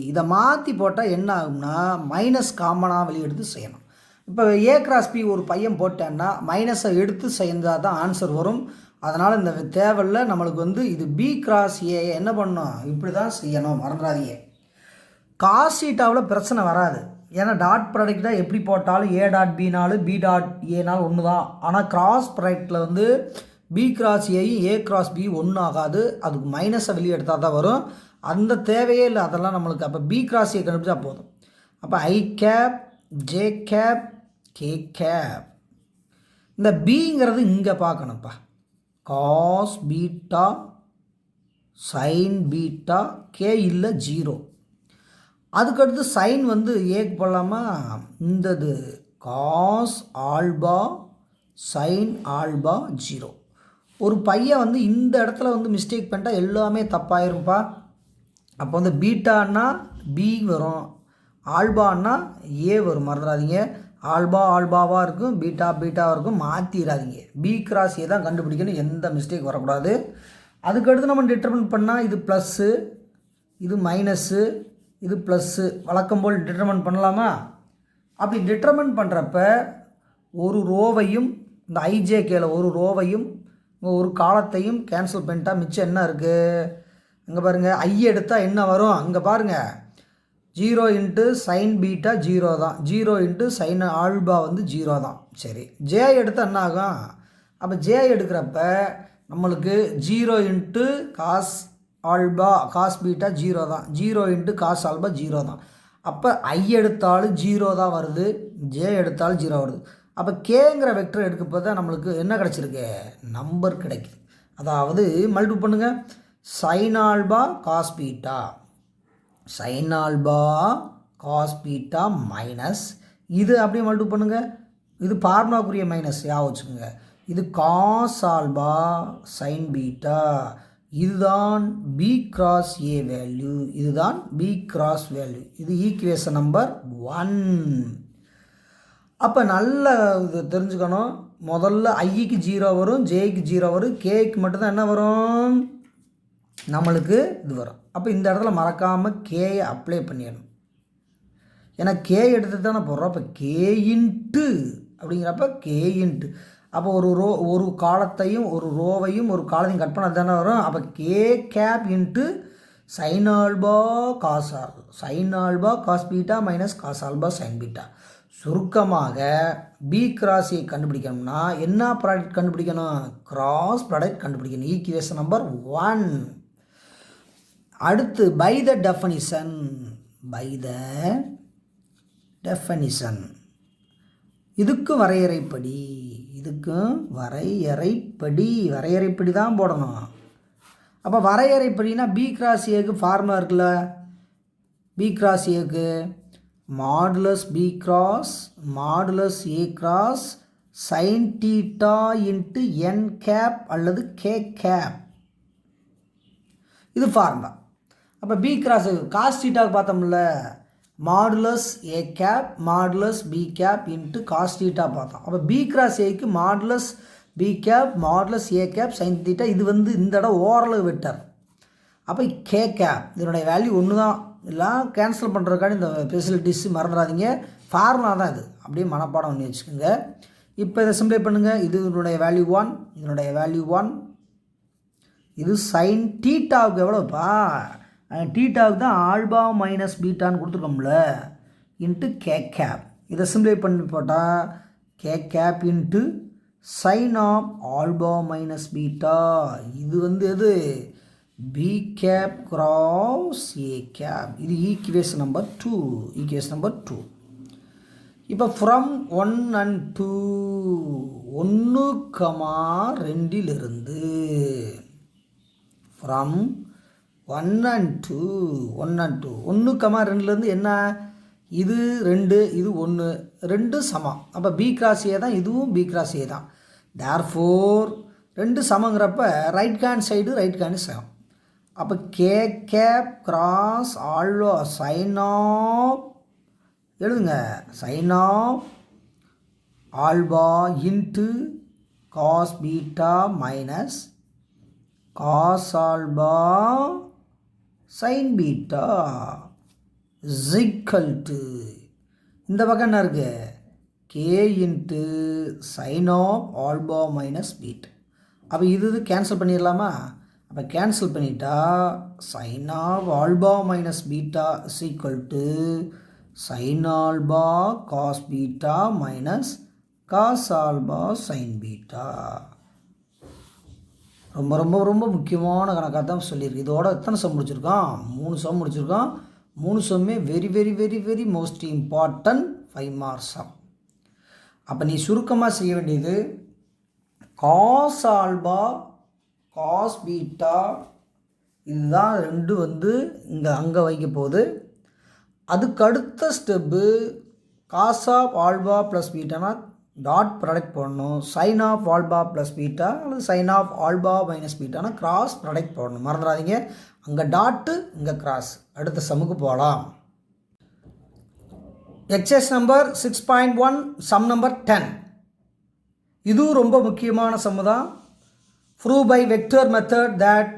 இதை மாற்றி போட்டால் என்ன ஆகும்னா மைனஸ் காமனாக வெளியெடுத்து செய்யணும். இப்போ ஏ கிராஸ் பி ஒரு பையன் போட்டேன்னா மைனஸை எடுத்து செஞ்சால் தான் ஆன்சர் வரும். அதனால் இந்த தேவையில்லை நம்மளுக்கு வந்து இது பி கிராஸ் ஏ என்ன பண்ணணும், இப்படி தான் செய்யணும், மறந்துடாதீங்க. காஸ் தீட்டாவில் பிரச்சனை வராது, ஏன்னா டாட் ப்ராடக்டாக எப்படி போட்டாலும் ஏ டாட் பினாலும் பி டாட் ஏனாலும் ஒன்று தான். ஆனால் கிராஸ் ப்ராடக்டில் வந்து பி கிராஸ் ஏயும் ஏ கிராஸ் பி ஒன்றும் ஆகாது, அதுக்கு மைனஸை வெளியே எடுத்தால் தான் வரும். அந்த தேவையே இல்லை, அதெல்லாம் நம்மளுக்கு. அப்போ பி கிராஸ் ஏ கண்டுபிடிச்சா போதும். அப்போ I cap J cap K cap. இந்த பிங்கிறது இங்கே பார்க்கணும்ப்பா, cos beta sine beta K இல்லை 0. அதுக்கடுத்து சைன் வந்து ஏக்கு போடலாமா, இந்தது காஸ் ஆல்பா சைன் ஆல்பா 0. ஒரு பையன் வந்து இந்த இடத்துல வந்து மிஸ்டேக் பண்ணிட்டா எல்லாமே தப்பாயிரும்ப்பா. அப்போ வந்து பீட்டான்னா பி வரும், ஆல்பான்னா ஏ வரும், மறந்துடாதீங்க. ஆல்பா ஆல்பாவாக இருக்கும், பீட்டா பீட்டாவாக இருக்கும், மாற்றிடாதீங்க. பி கிராஸ் ஏ தான் கண்டுபிடிக்கணும், எந்த மிஸ்டேக் வரக்கூடாது. அதுக்கடுத்து நம்ம டிட்டர்மின் பண்ணால் இது ப்ளஸ்ஸு இது மைனஸ்ஸு இது ப்ளஸ்ஸு வழக்கம் போல் டிட்டர்மின் பண்ணலாமா. அப்படி டிட்டர்மின் பண்ணுறப்ப ஒரு ரோவையும் இந்த ஐஜேகேல ஒரு ரோவையும் ஒரு காலத்தையும் கேன்சல் பண்ணிட்டா மிச்சம் என்ன இருக்குது, அங்கே பாருங்கள். ஐ எடுத்தால் என்ன வரும், அங்கே பாருங்கள் 0 இன்ட்டு சைன் பீட்டா 0 தான், 0 இன்ட்டு சைன் ஆல்பா வந்து 0 தான். சரி, ஜே எடுத்தால் என்ன ஆகும், அப்போ ஜே எடுக்கிறப்ப நம்மளுக்கு 0 into cos alpha cos beta 0 தான், 0 இன்ட்டு காஸ் ஆல்பா 0 தான். அப்போ ஐ எடுத்தாலும் 0 தான் வருது, ஜே எடுத்தாலும் 0 வருது. அப்போ கேங்கிற வெக்டர் எடுக்கப்போ தான் நம்மளுக்கு என்ன கிடச்சிருக்கு, நம்பர் கிடைக்குது. அதாவது மல்டிபிள் பண்ணுங்கள், sin alpha cos beta, sign alpha cos beta minus இது அப்படியே மல்டிபிள் பண்ணுங்கள், இது ஃபார்முலாக்குரிய மைனஸ் ஞாபகம் வச்சுக்கோங்க. இது காஸ் ஆல்பா சைன் பீட்டா, இதுதான் பி கிராஸ் ஏ வேல்யூ, இதுதான் பி கிராஸ் வேல்யூ. இது ஈக்குவேஷன் நம்பர் 1. அப்போ நல்ல இது தெரிஞ்சுக்கணும். முதல்ல ஐக்கு 0 வரும், ஜேக்கு 0 வரும், கேக்கு மட்டும்தான் என்ன வரும், நம்மளுக்கு இது வரும். அப்போ இந்த இடத்துல மறக்காமல் கேயை அப்ளை பண்ணிடணும், ஏன்னா கே எடுத்து தானே போடுறோம். அப்போ கே இன்ட்டு அப்படிங்கிறப்ப கே இன்ட்டு, அப்போ ஒரு காலத்தையும் ஒரு ரோவையும் ஒரு காலத்தையும் கட் பண்ண தானே வரும். அப்போ K cap into sin alpha cos alpha, sign alpha cos beta minus cos alpha sign beta. சுருக்கமாக பி கிராஸ் ஏ கண்டுபிடிக்கணும்னா என்ன ப்ராடக்ட் கண்டுபிடிக்கணும், கிராஸ் ப்ராடக்ட் கண்டுபிடிக்கணும். Equation number 1. அடுத்து by the definition, by the definition, இதுக்கும் வரையறைப்படி, இதுக்கும் வரையறைப்படி தான் போடணும். அப்போ வரையறைப்படினா பி கிராஸ் ஏக்கு ஃபார்முலா இருக்குல்ல, பி கிராஸ் ஏக்கு modulus B cross modulus A cross sin theta into N cap அல்லது கே கேப், இது ஃபார்முலா. அப்போ பி கிராஸ் காஸ் தீட்டாவுக்கு பார்த்தோம்ல, modulus A cap modulus B cap into cos theta பார்த்தோம். அப்போ பி கிராஸ் ஏக்கு modulus B cap modulus A cap sine theta. இது வந்து இந்த இடம் ஓரளவு வெக்டர். அப்போ கே கேப் இதனுடைய வேல்யூ ஒன்று தான். எல்லாம் கேன்சல் பண்ணுறதுக்காக இந்த ஃபெசிலிட்டிஸ் மறந்துடாதீங்க. ஃபார்முலா தான் இது, அப்படியே மனப்பாடம் பண்ணி வச்சுக்கோங்க. இப்போ இதை சிம்ப்ளை பண்ணுங்கள். இதனுடைய வேல்யூ 1, இதனுடைய வேல்யூ 1. இது சைன் டீட்டாவுக்கு எவ்வளோப்பா? டீட்டாவுக்கு தான் ஆல்பா மைனஸ் பீட்டான்னு கொடுத்துருக்கோம்ல, இன்ட்டு கே கேப். இதை சிம்ப்ளை பண்ணி போட்டால் K cap into sine of alpha minus beta. இது வந்து எது? B cap cross A cap. இது ஈக்குவேஷன் நம்பர் 2. இப்போ ஃப்ரம் 1 and 2, 1,2 ஃப்ரம் 1 and 2, 1,2 என்ன? இது 2, இது 1, 2 சமம். அப்போ பி கிராஸ் ஏ தான், இதுவும் பி கிராஸ் ஏ தான். தேர்ஃபோர் 2 சமங்கிறப்ப right hand side right hand சமம். அப்போ K cap cross alpha sine of, எழுதுங்க, sine of alpha into cos beta minus cos alpha sign beta equal to, இந்த பக்கம் என்ன இருக்குது? K into sine of alpha minus beta. அப்போ இது cancel பண்ணிடலாமா? அப்போ கேன்சல் பண்ணிட்டா sine of alpha minus beta is equal to sine alpha cos beta minus cos alpha sign beta. ரொம்ப ரொம்ப ரொம்ப முக்கியமான கணக்காக தான் சொல்லியிருக்கு. இதோட எத்தனை சம் முடிச்சிருக்கோம்? 3 சம் முடிச்சிருக்கோம். 3 சம்மே very very very very most important 5 marks sum. அப்போ நீ சுருக்கமாக செய்ய வேண்டியது காஸ் ஆல்பா காஸ் பீட்டா, இதுதான் 2 வந்து இங்கே அங்கே வைக்க போகுது. அதுக்கு அடுத்த step cos of alpha plus பீட்டானா டாட் ப்ராடக்ட் போடணும். Sine of alpha plus beta அல்லது சைன் ஆஃப் ஆல்பா மைனஸ் பீட்டானா கிராஸ் ப்ராடக்ட் போடணும். மறந்துடாதீங்க, அங்கே டாட்டு இங்கே கிராஸ். அடுத்த சம்முக்கு போகலாம். Exercise number 6.1 sum number 10. இதுவும் ரொம்ப முக்கியமான சம்மு தான். Prove by vector method that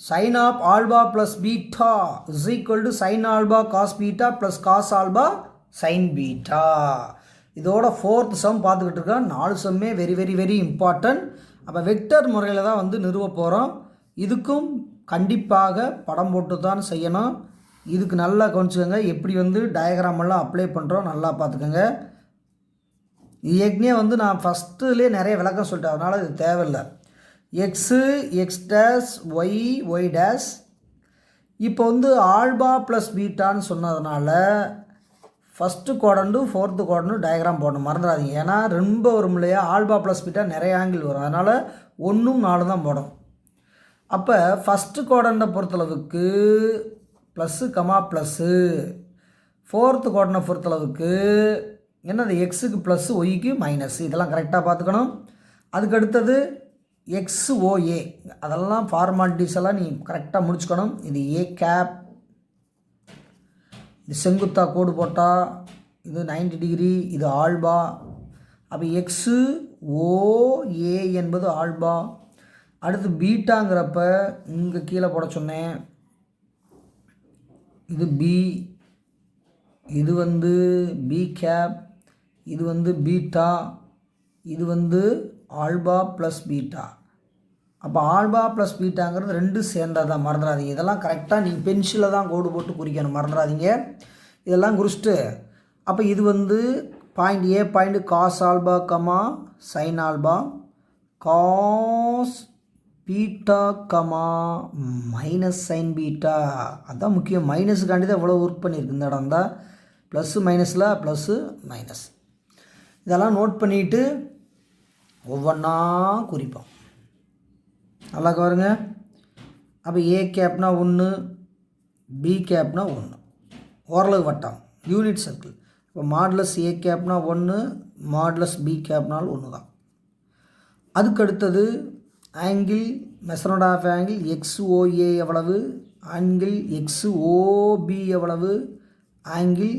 sin of alpha plus beta is equal to sin alpha cos beta plus cos alpha sin beta. இதோட 4th சம் பார்த்துக்கிட்டு இருக்கோம். 4 சம்மே வெரி வெரி வெரி இம்பார்ட்டன்ட். அப்போ vector முறையில் தான் வந்து நிறுவ போகிறோம். இதுக்கும் கண்டிப்பாக படம் போட்டு தான் செய்யணும். இதுக்கு நல்லா கவனிச்சுக்கோங்க, எப்படி வந்து டயக்ராம் எல்லாம் அப்ளை பண்ணுறோம் நல்லா பார்த்துக்கோங்க. ஏற்கனவே வந்து நான் ஃபஸ்ட்டுலேயே நிறைய விளக்கம் சொல்லிட்டேன், அதனால் இது தேவையில்லை. X x dash y y dash. இப்போ வந்து ஆல்பா ப்ளஸ் பீட்டான்னு சொன்னதுனால first quadrant 4th quadrant diagram போடணும். மறந்துடாதீங்க, ஏன்னா ரொம்ப வரும் இல்லையா, ஆல்பா ப்ளஸ் பீட்டா நிறைய ஆங்கிள் வரும், அதனால் 1 4 தான் போடும். அப்போ ஃபஸ்ட்டு குவாட்ரண்ட்டை பொறுத்தளவுக்கு ப்ளஸ்ஸு கமா ப்ளஸ்ஸு, 4th குவாட்ரண்ட்டை பொறுத்தளவுக்கு என்னது எக்ஸுக்கு ப்ளஸ்ஸு ஒய்க்கு மைனஸ், இதெல்லாம் கரெக்டாக பார்த்துக்கணும். அதுக்கு அடுத்தது XOA, அதெல்லாம் ஃபார்மாலிட்டிஸ் எல்லாம் நீ கரெக்டாக முடிச்சுக்கணும். இது ஏ கேப், இது செங்குத்தா கோடு போட்டால் இது 90 டிகிரி, இது ஆல்பா. அப்போ XOA என்பது ஆல்பா. அடுத்து பீட்டாங்கிறப்ப இங்கே கீழே போட சொன்னேன், இது பி, இது வந்து பி கேப், இது வந்து பீட்டா, இது வந்து ஆல்பா ப்ளஸ் பீட்டா. அப்போ ஆல்பா ப்ளஸ் பீட்டாங்கிறது 2 சேர்ந்தது தான், மறந்துடாதீங்க. இதெல்லாம் கரெக்டாக நீங்கள் பென்சிலில் தான் கோடு போட்டு குறிக்கணும், மறந்துடாதீங்க. இதெல்லாம் குறிச்சிட்டு அப்போ இது வந்து point A point cos alpha comma sign alpha cos beta comma minus sign beta. அதுதான் முக்கியம், மைனஸுக்காண்டி தான் இவ்வளோ ஒர்க் பண்ணியிருக்கு இந்த இடம் தான். ப்ளஸ்ஸு மைனஸில் ப்ளஸ்ஸு மைனஸ், இதெல்லாம் நோட் பண்ணிவிட்டு ஒவ்வொன்றா குறிப்போம். நல்லா பாருங்க. அப்போ ஏ கேப்னா 1, பி கேப்னா 1, ஓரளவு வட்டம் யூனிட் சர்க்கிள். இப்போ மாடுலஸ் ஏ கேப்னா 1, மாடுலஸ் பி கேப்னால் 1 தான். அதுக்கு அடுத்தது angle, measurement of angle XOA எவ்வளவு, ஆங்கிள் XOB எவ்வளவு, ஆங்கிள்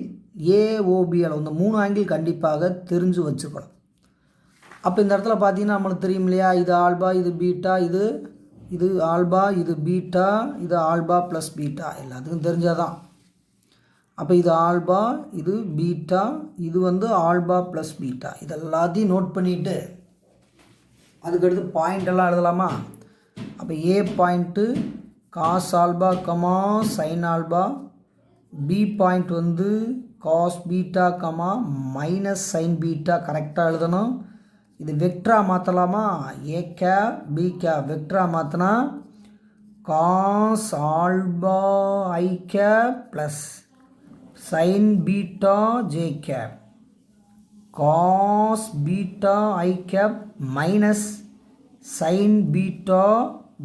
AOB அளவு. இந்த 3 ஆங்கிள் கண்டிப்பாக தெரிஞ்சு வச்சுக்கணும். அப்போ இந்த இடத்துல பார்த்தீங்கன்னா நம்மளுக்கு தெரியும் இல்லையா, இது ஆல்பா, இது பீட்டா, இது ஆல்பா, இது பீட்டா, இது ஆல்பா ப்ளஸ் பீட்டா, எல்லாத்துக்கும் தெரிஞ்சாதான். அப்போ இது ஆல்பா, இது பீட்டா, இது வந்து ஆல்பா ப்ளஸ் பீட்டா, இது எல்லாத்தையும் நோட் பண்ணிவிட்டு அதுக்கடுத்து பாயிண்டெல்லாம் எழுதலாமா. அப்போ A point cos alpha comma sign alpha, B point வந்து cos beta comma minus sign beta கரெக்டாக எழுதணும். இது வெக்டரா மாற்றலாமா, ஏ கேப் பி கேப் வெக்டரா மாற்றினா காஸ் ஆல்பா ஐ cap plus sine beta J cap cos beta ஐ cap minus sign beta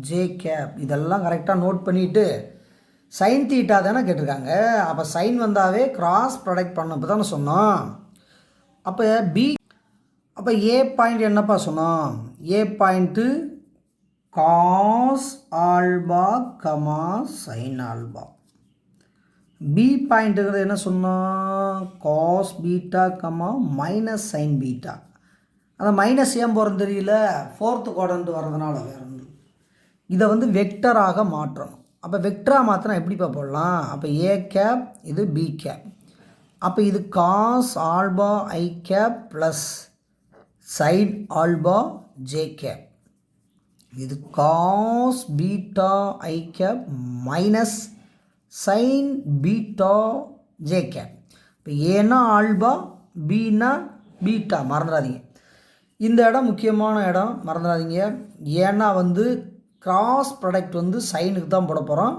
J cap. இதெல்லாம் கரெக்டாக நோட் பண்ணிவிட்டு சைன் தீட்டா தானே கேட்டிருக்காங்க. அப்போ சைன் வந்தாவே கிராஸ் ப்ராடக்ட் பண்ண இப்போ தானே சொன்னோம். அப்போ ஏ பாயிண்ட் என்னப்பா சொன்னோம், A point cos alpha comma sign alpha, B பாயிண்ட்டுங்கிறது என்ன சொன்னோம், cos beta comma minus sign beta. அந்த மைனஸ் ஏன் போகிறதுன்னு தெரியல, ஃபோர்த்து குவாட்ரண்ட் வர்றதுனால வேறு ஒன்று. இதை வந்து வெக்டராக மாற்றணும். அப்போ வெக்டராக மாற்றினா எப்படிப்பா போடலாம், அப்போ ஏ கேப் இது பி கேப், அப்போ இது காஸ் ஆல்பா ஐ cap plus sine alpha J cap, இது காஸ் பீட்டா ஐ cap minus sign beta J cap. இப்போ ஏன்னா ஆல்பா, பின்னா பீட்டா, மறந்துடாதீங்க. இந்த இடம் முக்கியமான இடம், மறந்துடாதீங்க. ஏன்னா வந்து கிராஸ் ப்ராடக்ட் வந்து சைனுக்கு தான் போட போகிறோம்.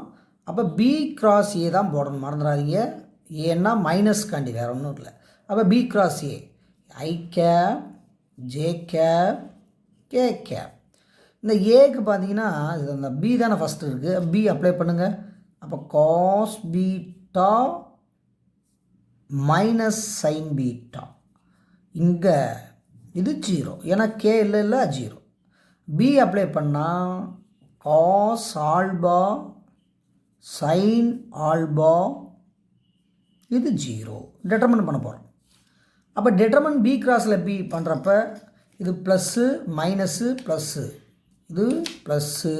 அப்போ பி கிராஸ் ஏ தான் போடணும், மறந்துடாதீங்க. ஏன்னா மைனஸ்காண்டி வேறு ஒன்றும் இல்லை. அப்போ B cross A I cap J cap K cap. இந்த ஏக்கு பார்த்தீங்கன்னா இது அந்த பி தானே ஃபஸ்ட்டு இருக்குது, பி அப்ளை பண்ணுங்கள். அப்போ cos beta minus sign beta, இங்கே இது 0 ஏன்னா கே இல்லை 0. பி அப்ளை பண்ணால் காஸ் ஆல்பா சைன் ஆல்பா, இது 0 டிட்டர்மின் பண்ண போகிறோம். அப்போ டிட்டர்மின் பி கிராஸில் பி பண்ணுறப்ப இது ப்ளஸ்ஸு மைனஸு ப்ளஸ்ஸு, இது ப்ளஸ்ஸு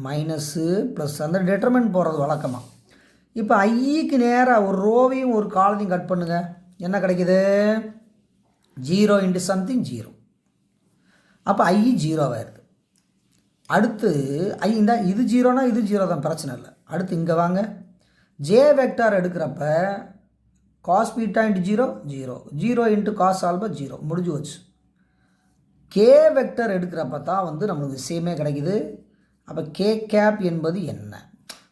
மைனஸு ப்ளஸ், அந்த டிட்டர்மின் போடுறது வழக்கமாக. இப்போ ஐக்கு நேராக ஒரு ரோவையும் ஒரு காலத்தையும் கட் பண்ணுங்கள், என்ன கிடைக்கிது, 0 இன்ட்டு சம்திங் 0. அப்போ ஐ 0 ஆயிடுது. அடுத்து ஐ இந்த இது 0னா இது 0 தான், பிரச்சனை இல்லை. அடுத்து இங்கே வாங்க, ஜே வெக்டார் எடுக்கிறப்ப cos beta into 0 0, 0 into cos alpha 0, முடிஞ்சு வச்சு. கே வெக்டர் எடுக்கிறப்ப தான் வந்து நம்மளுக்கு விஷயமே கிடைக்குது. அப்போ கே கேப் என்பது என்ன,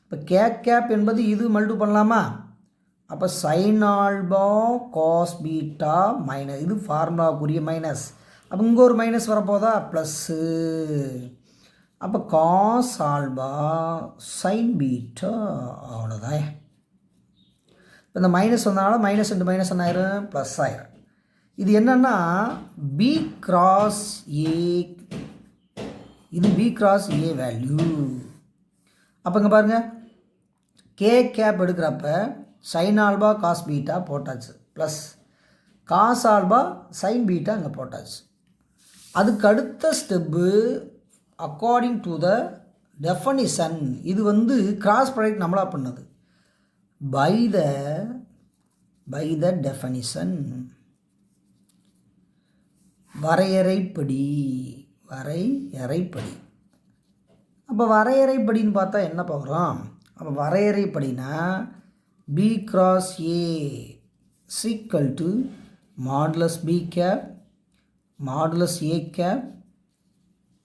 இப்போ கே கேப் என்பது இது மல்டிபிள் பண்ணலாமா. அப்போ sin alpha cos beta minus, இது ஃபார்முலாவுக்குரிய மைனஸ். அப்போ இங்கே ஒரு மைனஸ் வரப்போதா, ப்ளஸ்ஸு. அப்போ காஸ் ஆல்பா சைன் பீட்டா, அவ்வளோதான். இப்போ இந்த மைனஸ் வந்தனால மைனஸ் இன்ட்டு மைனஸ் என்ன ஆயிரும், ப்ளஸ் ஆயிரும். இது என்னென்னா பி கிராஸ் ஏ, இது பி கிராஸ் ஏ வேல்யூ. அப்போ இங்கே பாருங்கள், கே கேப் எடுக்கிறப்ப சைன் ஆல்பா காஸ் பீட்டா போட்டாச்சு, plus cos alpha sign beta இங்கே போட்டாச்சு. அதுக்கு அடுத்த step according to the definition, இது வந்து கிராஸ் ப்ராடக்ட் நம்மளா பண்ணது, பை த டெஃபனிஷன், வரையறைப்படி. அப்போ வரையறைப்படின்னு பார்த்தா என்ன பார்க்குறோம், அப்போ வரையறைப்படினா B cross A is equal to modulus B cap modulus A cap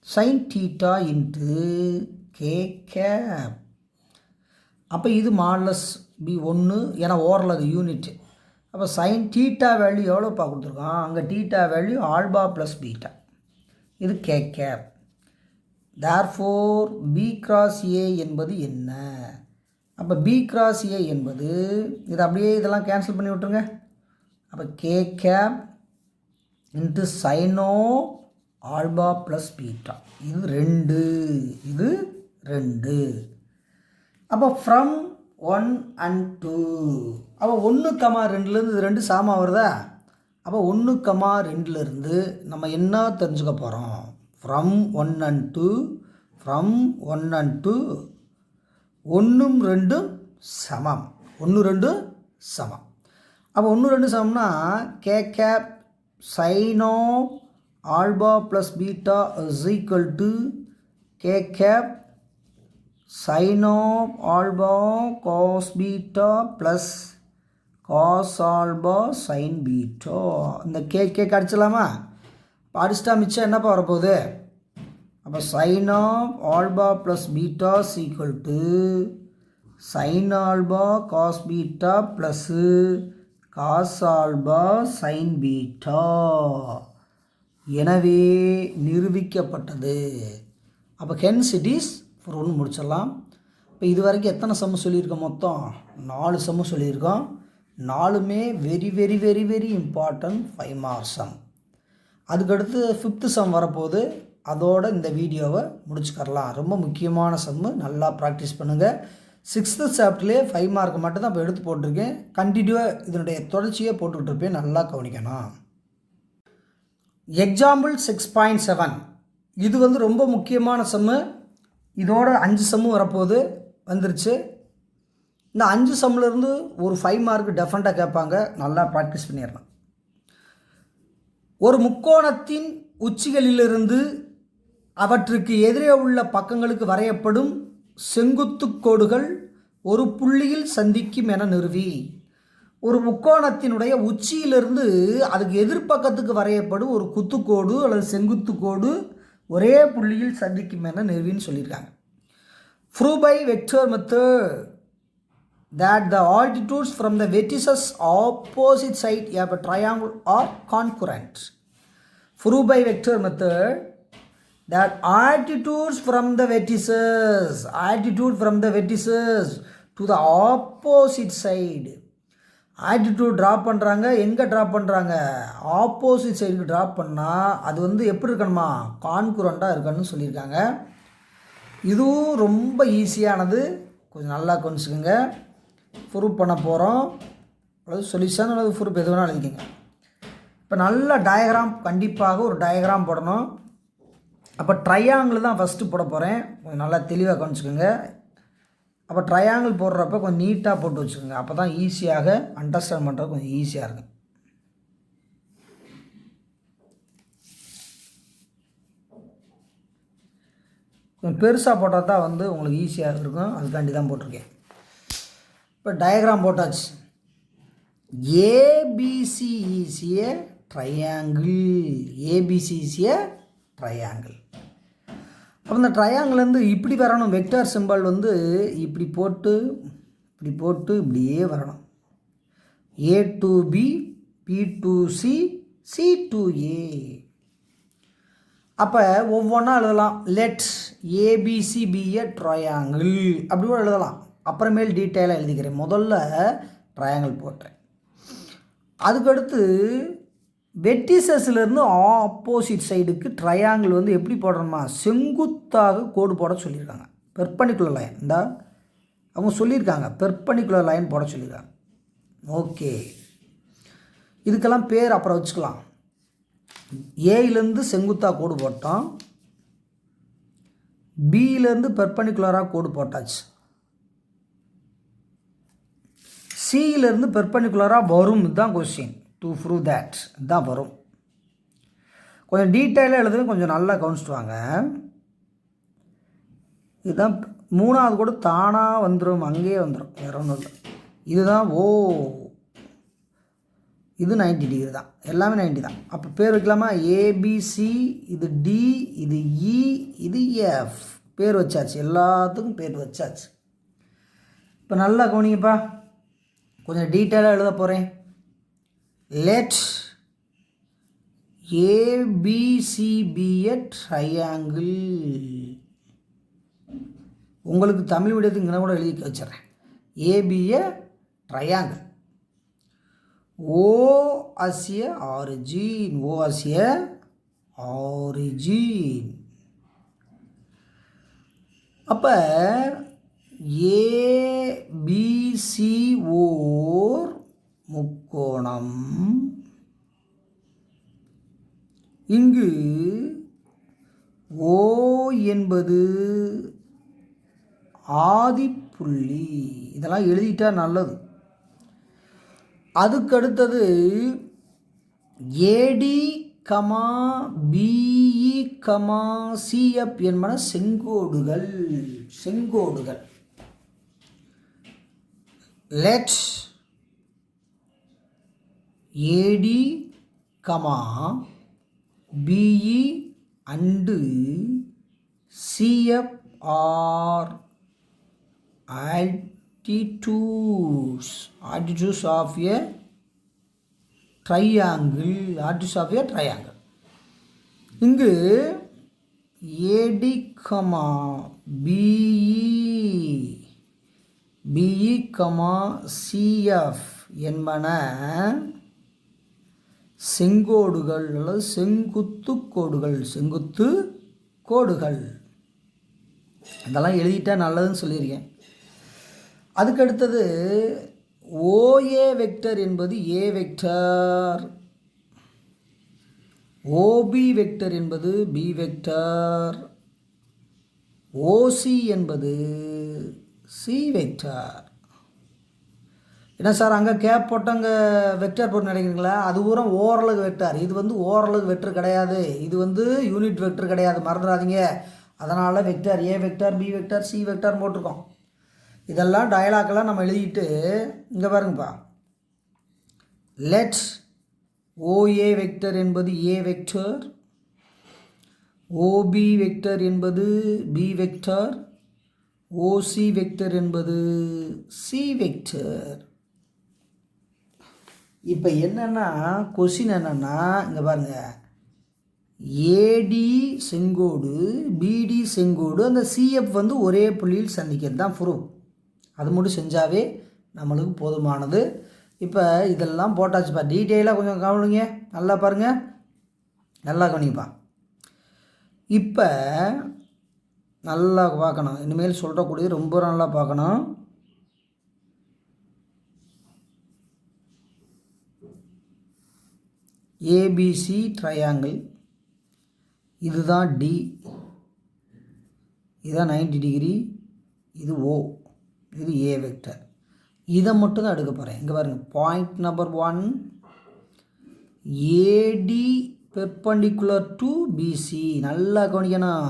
sine theta into K cap. அப்போ இது மாடுலஸ் பி 1, ஏன்னா ஓரில் அது யூனிட்டு. அப்போ சைன் தீட்டா வேல்யூ எவ்வளோப்பா கொடுத்துருக்கோம், அங்கே theta value alpha plus beta, இது K cap. Therefore B cross A என்பது என்ன, அப்போ பி கிராஸ் ஏ என்பது இது அப்படியே இதெல்லாம் கேன்சல் பண்ணி விட்ருங்க. அப்போ K cap into cyano alpha plus beta, இது 2, இது 2. அப்போ ஃப்ரம் 1 and 2, அப்போ 1, 2லேருந்து இது 2 சாமா வருதா. அப்போ 1,2லேருந்து நம்ம என்ன தெரிஞ்சுக்க போகிறோம்? ஃப்ரம் 1 and 2, ஃப்ரம் 1 and 2 1ம் 2ம் சமம். 1 2 சமம். அப்போ 1 2 சமம்னா K cap sine of alpha plus beta is equal to K cap sine of alpha cos beta plus cos alpha sign beta. இந்த கே அடிச்சிடலாமா? இப்போ அடிச்சிட்டா மிச்சம் என்னப்பா வரப்போகுது? அப்போ sine of alpha plus beta is equal to sine alpha cos beta plus cos alpha sign beta. எனவே நிரூபிக்கப்பட்டது. அப்போ ஹென்ஸ் இட் இஸ் ப்ரூவ்னு முடிச்சிடலாம். இப்போ இது வரைக்கும் எத்தனை சம்மு சொல்லியிருக்கோம்? மொத்தம் 4 சம்மு சொல்லியிருக்கோம். 4மே very very very very important 5 mark sum. அதுக்கடுத்து 5th சம் வரப்போகுது. அதோடு இந்த வீடியோவை முடிச்சுக்கரலாம். ரொம்ப முக்கியமான சம்மு, நல்லா ப்ராக்டிஸ் பண்ணுங்கள். 6th சாப்டர்லேயே 5 மார்க் மட்டும் தான் இப்போ எடுத்து போட்டிருக்கேன். கண்டினியூவாக இதனுடைய தொடர்ச்சியே போட்டுக்கிட்டு இருப்பேன், நல்லா கவனிக்கணும். எக்ஸாம்பிள் 6.7 இது வந்து ரொம்ப முக்கியமான சம்மு. இதோட 5 சம்மு வரப்போகுது, வந்துருச்சு. இந்த 5 சம்மிலேருந்து ஒரு 5 மார்க் டெஃபரெண்ட்டாக கேட்பாங்க, நல்லா ப்ராக்டிஸ் பண்ணிடலாம். ஒரு முக்கோணத்தின் உச்சிகளிலிருந்து அவற்றுக்கு எதிரே உள்ள பக்கங்களுக்கு வரையப்படும் செங்குத்து கோடுகள் ஒரு புள்ளியில் சந்திக்கும் என நிறுவி. ஒரு முக்கோணத்தினுடைய உச்சியிலிருந்து அதுக்கு எதிர்பக்கத்துக்கு வரையப்படும் ஒரு குத்துக்கோடு அல்லது செங்குத்து கோடு ஒரே புள்ளியில் சந்திக்கும் என நிறுவின்னு சொல்லியிருக்காங்க. Prove by vector method that the altitudes from the vertices opposite side of a triangle are concurrent. Prove by vector method that altitudes from the vertices to the opposite side, altitude draw பண்ணுறாங்க. எங்கே draw பண்ணுறாங்க? Opposite சைடுக்கு draw பண்ணால் அது வந்து எப்படி இருக்கணுமா? கான்குரண்ட்டாக இருக்கணும்னு சொல்லியிருக்காங்க. இதுவும் ரொம்ப ஈஸியானது, கொஞ்சம் நல்லா கொஞ்சிக்கோங்க. ப்ரூவ் பண்ண போகிறோம், அல்லது சொல்யூஷன் அல்லது ப்ரூஃப் எது வேணால் எழுதிக்கோங்க. இப்போ நல்ல டயக்ராம், கண்டிப்பாக ஒரு டயக்ராம் போடணும். அப்போ ட்ரையாங்கிள் தான் ஃபஸ்ட்டு போட போகிறேன், கொஞ்சம் நல்லா தெளிவாக கவனிச்சுக்கோங்க. அப்போ ட்ரையாங்கிள் போடுறப்ப கொஞ்சம் நீட்டாக போட்டு வச்சுக்கோங்க, அப்போ தான் ஈஸியாக அண்டர்ஸ்டாண்ட் பண்ணுறது கொஞ்சம் ஈஸியாக இருக்கும். கொஞ்சம் பெருசாக போட்டால் தான் வந்து உங்களுக்கு ஈஸியாக இருக்கும், அதுக்காண்டி தான் போட்டிருக்கேன். இப்போ டயக்ராம் போட்டாச்சு. ABC is a triangle. ABC is a triangle. அப்போ இந்த ட்ரையாங்கிள்லேருந்து இப்படி வரணும். வெக்டார் சிம்பல் வந்து இப்படி போட்டு இப்படியே வரணும். A to B, B to C, C to A. அப்போ ஒவ்வொன்றா எழுதலாம். Let ABC be a triangle அப்படி கூட எழுதலாம். அப்புறமேல் டீட்டெயிலாக எழுதிக்கிறேன். முதல்ல ட்ரையாங்கிள் போட்டேன். அதுக்கடுத்து வெர்டிசஸ்லேருந்து ஆப்போசிட் சைடுக்கு ட்ரையாங்கிள் வந்து எப்படி போடுறோமா? செங்குத்தாக கோடு போட சொல்லியிருக்காங்க. பெர்பெண்டிகுலர் லைன், இந்த அவங்க சொல்லியிருக்காங்க பெர்பெண்டிகுலர் லைன் போட சொல்லியிருக்காங்க. ஓகே, இதுக்கெல்லாம் பேர் அப்புறம் வச்சுக்கலாம். ஏயிலேருந்து செங்குத்தாக கோடு போட்டோம், பியிலேருந்து பெர்பெண்டிகுலராக கோடு போட்டாச்சு, சியிலேருந்து பெர்பெண்டிகுலராக வரும். இதுதான் கொஸ்டின். டு ப்ரூவ் தேட் இதுதான் வரும். கொஞ்சம் டீட்டெயிலாக எழுதுறது, கொஞ்சம் நல்லா கவனிச்சுட்டு வாங்க. இதுதான் 3வது கூட தானாக வந்துடும், அங்கேயே வந்துடும், வேற ஒன்றும் இல்லை. இதுதான் ஓ, இது 90 டிகிரி தான், எல்லாமே 90 தான். அப்போ பேர் வைக்கலாமா? ஏபிசி, இது டி, இது இ, இது எஃப். பேர் வச்சாச்சு, எல்லாத்துக்கும் பேர் வச்சாச்சு. இப்போ நல்லா கவனிங்கப்பா, கொஞ்சம் டீட்டெயிலாக எழுத போகிறேன். லெட் ஏபிசி பி எ ட்ரையாங்கிள். உங்களுக்கு தமிழ் விடத்துக்கு இங்கே கூட எழுதி வச்சிடறேன். ABA triangle. ஓ ஆசிய ஆரிஜின், ஓ ஆசிய ஆரிஜின். அப்போ ஏபிசி ஓர் முக்கோணம். இங்கு ஓ என்பது ஆதிப்புள்ளி. இதெல்லாம் எழுதிட்டா நல்லது. அதுக்கடுத்தது AD comma BE comma CF என்பன செங்கோடுகள். Let AD comma BE and CF are altitudes of a triangle. இங்கு AD, BE, CF என்பன செங்கோடுகள் அல்லது செங்குத்து கோடுகள். இதெல்லாம் எழுதிட்டா நல்லதுன்னு சொல்லியிருக்கேன். அதுக்கடுத்தது OA வெக்டர் என்பது A வெக்டர், OB வெக்டர் என்பது B வெக்டர், OC என்பது C வெக்டர். என்ன சார் அங்கே கேப் போட்டு அங்கே வெக்டர் போட்டு நினைக்கிறீங்களா? அது பூரா ஓரலகு வெக்டர். இது வந்து ஓரலகு வெக்டர் கிடையாது, இது வந்து யூனிட் வெக்டர் கிடையாது, மறந்துடாதீங்க. அதனால் vector A vector, B vector, C vector போட்டிருக்கோம். இதெல்லாம் டயலாக்கெல்லாம் நம்ம எழுதிட்டு இங்கே பாருங்கப்பா. லெட் OA வெக்டர் என்பது A வெக்டர், OB வெக்டர் என்பது B வெக்டர், OC வெக்டர் என்பது C வெக்டர். இப்போ என்னென்னா கொஸ்டின் என்னென்னா இங்கே பாருங்கள், ஏடி செங்கோடு, பிடி செங்கோடு, அந்த சிஎஃப் வந்து ஒரே புள்ளியில் சந்திக்கிறது தான் ப்ரூஃப். அது மட்டும் செஞ்சாவே நம்மளுக்கு போதுமானது. இப்போ இதெல்லாம் போட்டாச்சுப்பா. டீட்டெயிலாக கொஞ்சம் கவனிங்க, நல்லா பாருங்கள், நல்லா கவனிப்பா. இப்போ நல்லா பார்க்கணும், இனிமேல் சொல்கிறக்கூடியது ரொம்ப நல்லா பார்க்கணும். ஏபிசி ட்ரையாங்கிள், இதுதான் டி, இதுதான் 90 டிகிரி, இது ஓ, இது ஏ வெக்டர். இதை மட்டும் தான் எடுக்க போகிறேன். இங்கே பாருங்கள், point number 1, AD perpendicular to BC. நல்லா கவனிக்கணும்,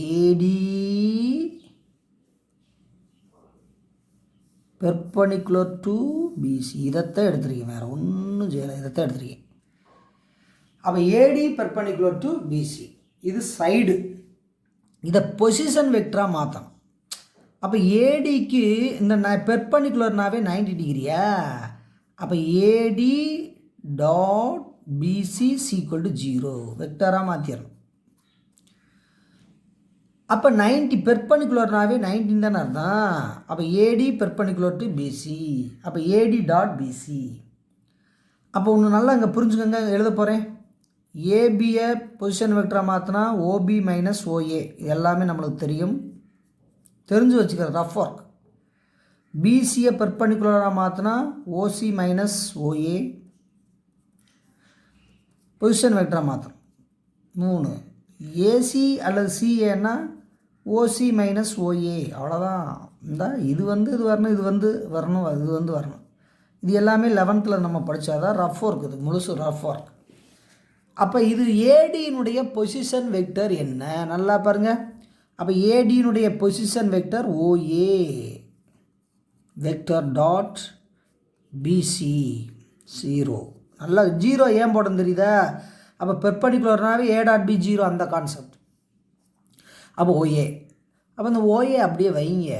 ஏடி பெர்பெண்டிகுலர் டு பிசி. இதைத்தான் எடுத்துருக்கேன், வேறு ஒன்றும் செய்யலை, இதைத்தான் எடுத்துருக்கேன். அப்போ ஏடி பெர்பெண்டிகுலர் டு பிசி, இது சைடு. இதை பொசிஷன் வெக்டராக மாற்றணும். அப்போ ஏடிக்கு இந்த பெர்பெண்டிகுலர்னாவே 90 டிகிரியா. அப்போ AD dot PC equal to 0 வெக்டராக மாற்றிடணும். அப்போ 90 பெர்பெண்டிகுலர்னாவே 19 தானே அர்த்தம். அப்போ ஏடி பெர்பெண்டிகுலர் டு பிசி, அப்போ ஏடி டாட் பிசி. அப்போ ஒன்று நல்லா இங்கே புரிஞ்சுக்கோங்க, எழுத போகிறேன். ஏபியை பொசிஷன் வெக்டராக மாற்றினா ஓபி மைனஸ் ஓஏ, இது எல்லாமே நம்மளுக்கு தெரியும், தெரிஞ்சு வச்சுக்கிற ரஃப் ஒர்க். பிசியை பெர்பெண்டிகுலராக மாற்றினா ஓசி மைனஸ் ஓஏ, பொசிஷன் வெக்டராக மாற்றணும். 3 ஏசி அல்லது சிஏன்னா ஓசி மைனஸ் ஓஏ, அவ்வளோதான். இந்த இது வந்து இது வரணும், இது வந்து வரணும், இது வந்து வரணும். இது எல்லாமே 11th நம்ம படித்தாதான் ரஃப் ஒர்க், இது முழுசு ரஃப் ஒர்க். அப்போ இது ஏடியினுடைய பொசிஷன் வெக்டர் என்ன, நல்லா பாருங்கள். அப்போ ஏடியினுடைய position vector OA vector dot BC 0. நல்லா 0 ஏன் போடணும் தெரியுதா? அப்போ பெர்பெண்டிகுலர்னாவே ஏ டாட் பி 0, அந்த கான்செப்ட். அப்போ ஓஏ, அப்போ இந்த ஓஏ அப்படியே வைங்க.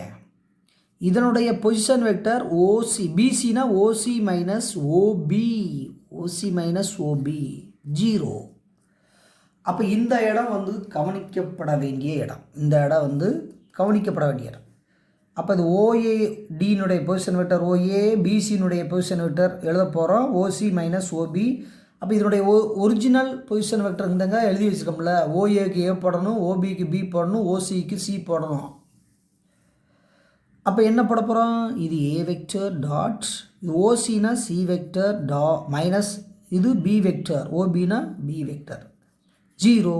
இதனுடைய பொசிஷன் வெக்டர் ஓசி, பிசினா OC minus OB, OC minus OB 0. அப்போ இந்த இடம் வந்து கவனிக்கப்பட வேண்டிய இடம், இந்த இடம் வந்து கவனிக்கப்பட வேண்டிய இடம். அப்போ இது ஓஏ டியினுடைய பொசிஷன் வெக்டர் ஓஏ, பிசியினுடைய பொசிஷன் வெக்டர் எழுத போகிறோம் ஓசி மைனஸ் ஓபி. அப்போ இதனுடைய ஒரிஜினல் பொசிஷன் வெக்டர் இருந்தாங்க எழுதி வச்சுருக்கோம்ல, ஓஏக்கு ஏ போடணும், ஓபிக்கு பி போடணும், ஓசிக்கு சி போடணும். அப்போ என்ன போட போகிறோம், இது ஏ வெக்டர் டாட், இது ஓசினா சி வெக்டர் டா மைனஸ் இது பி வெக்டர், ஓபினா பி வெக்டர். 0.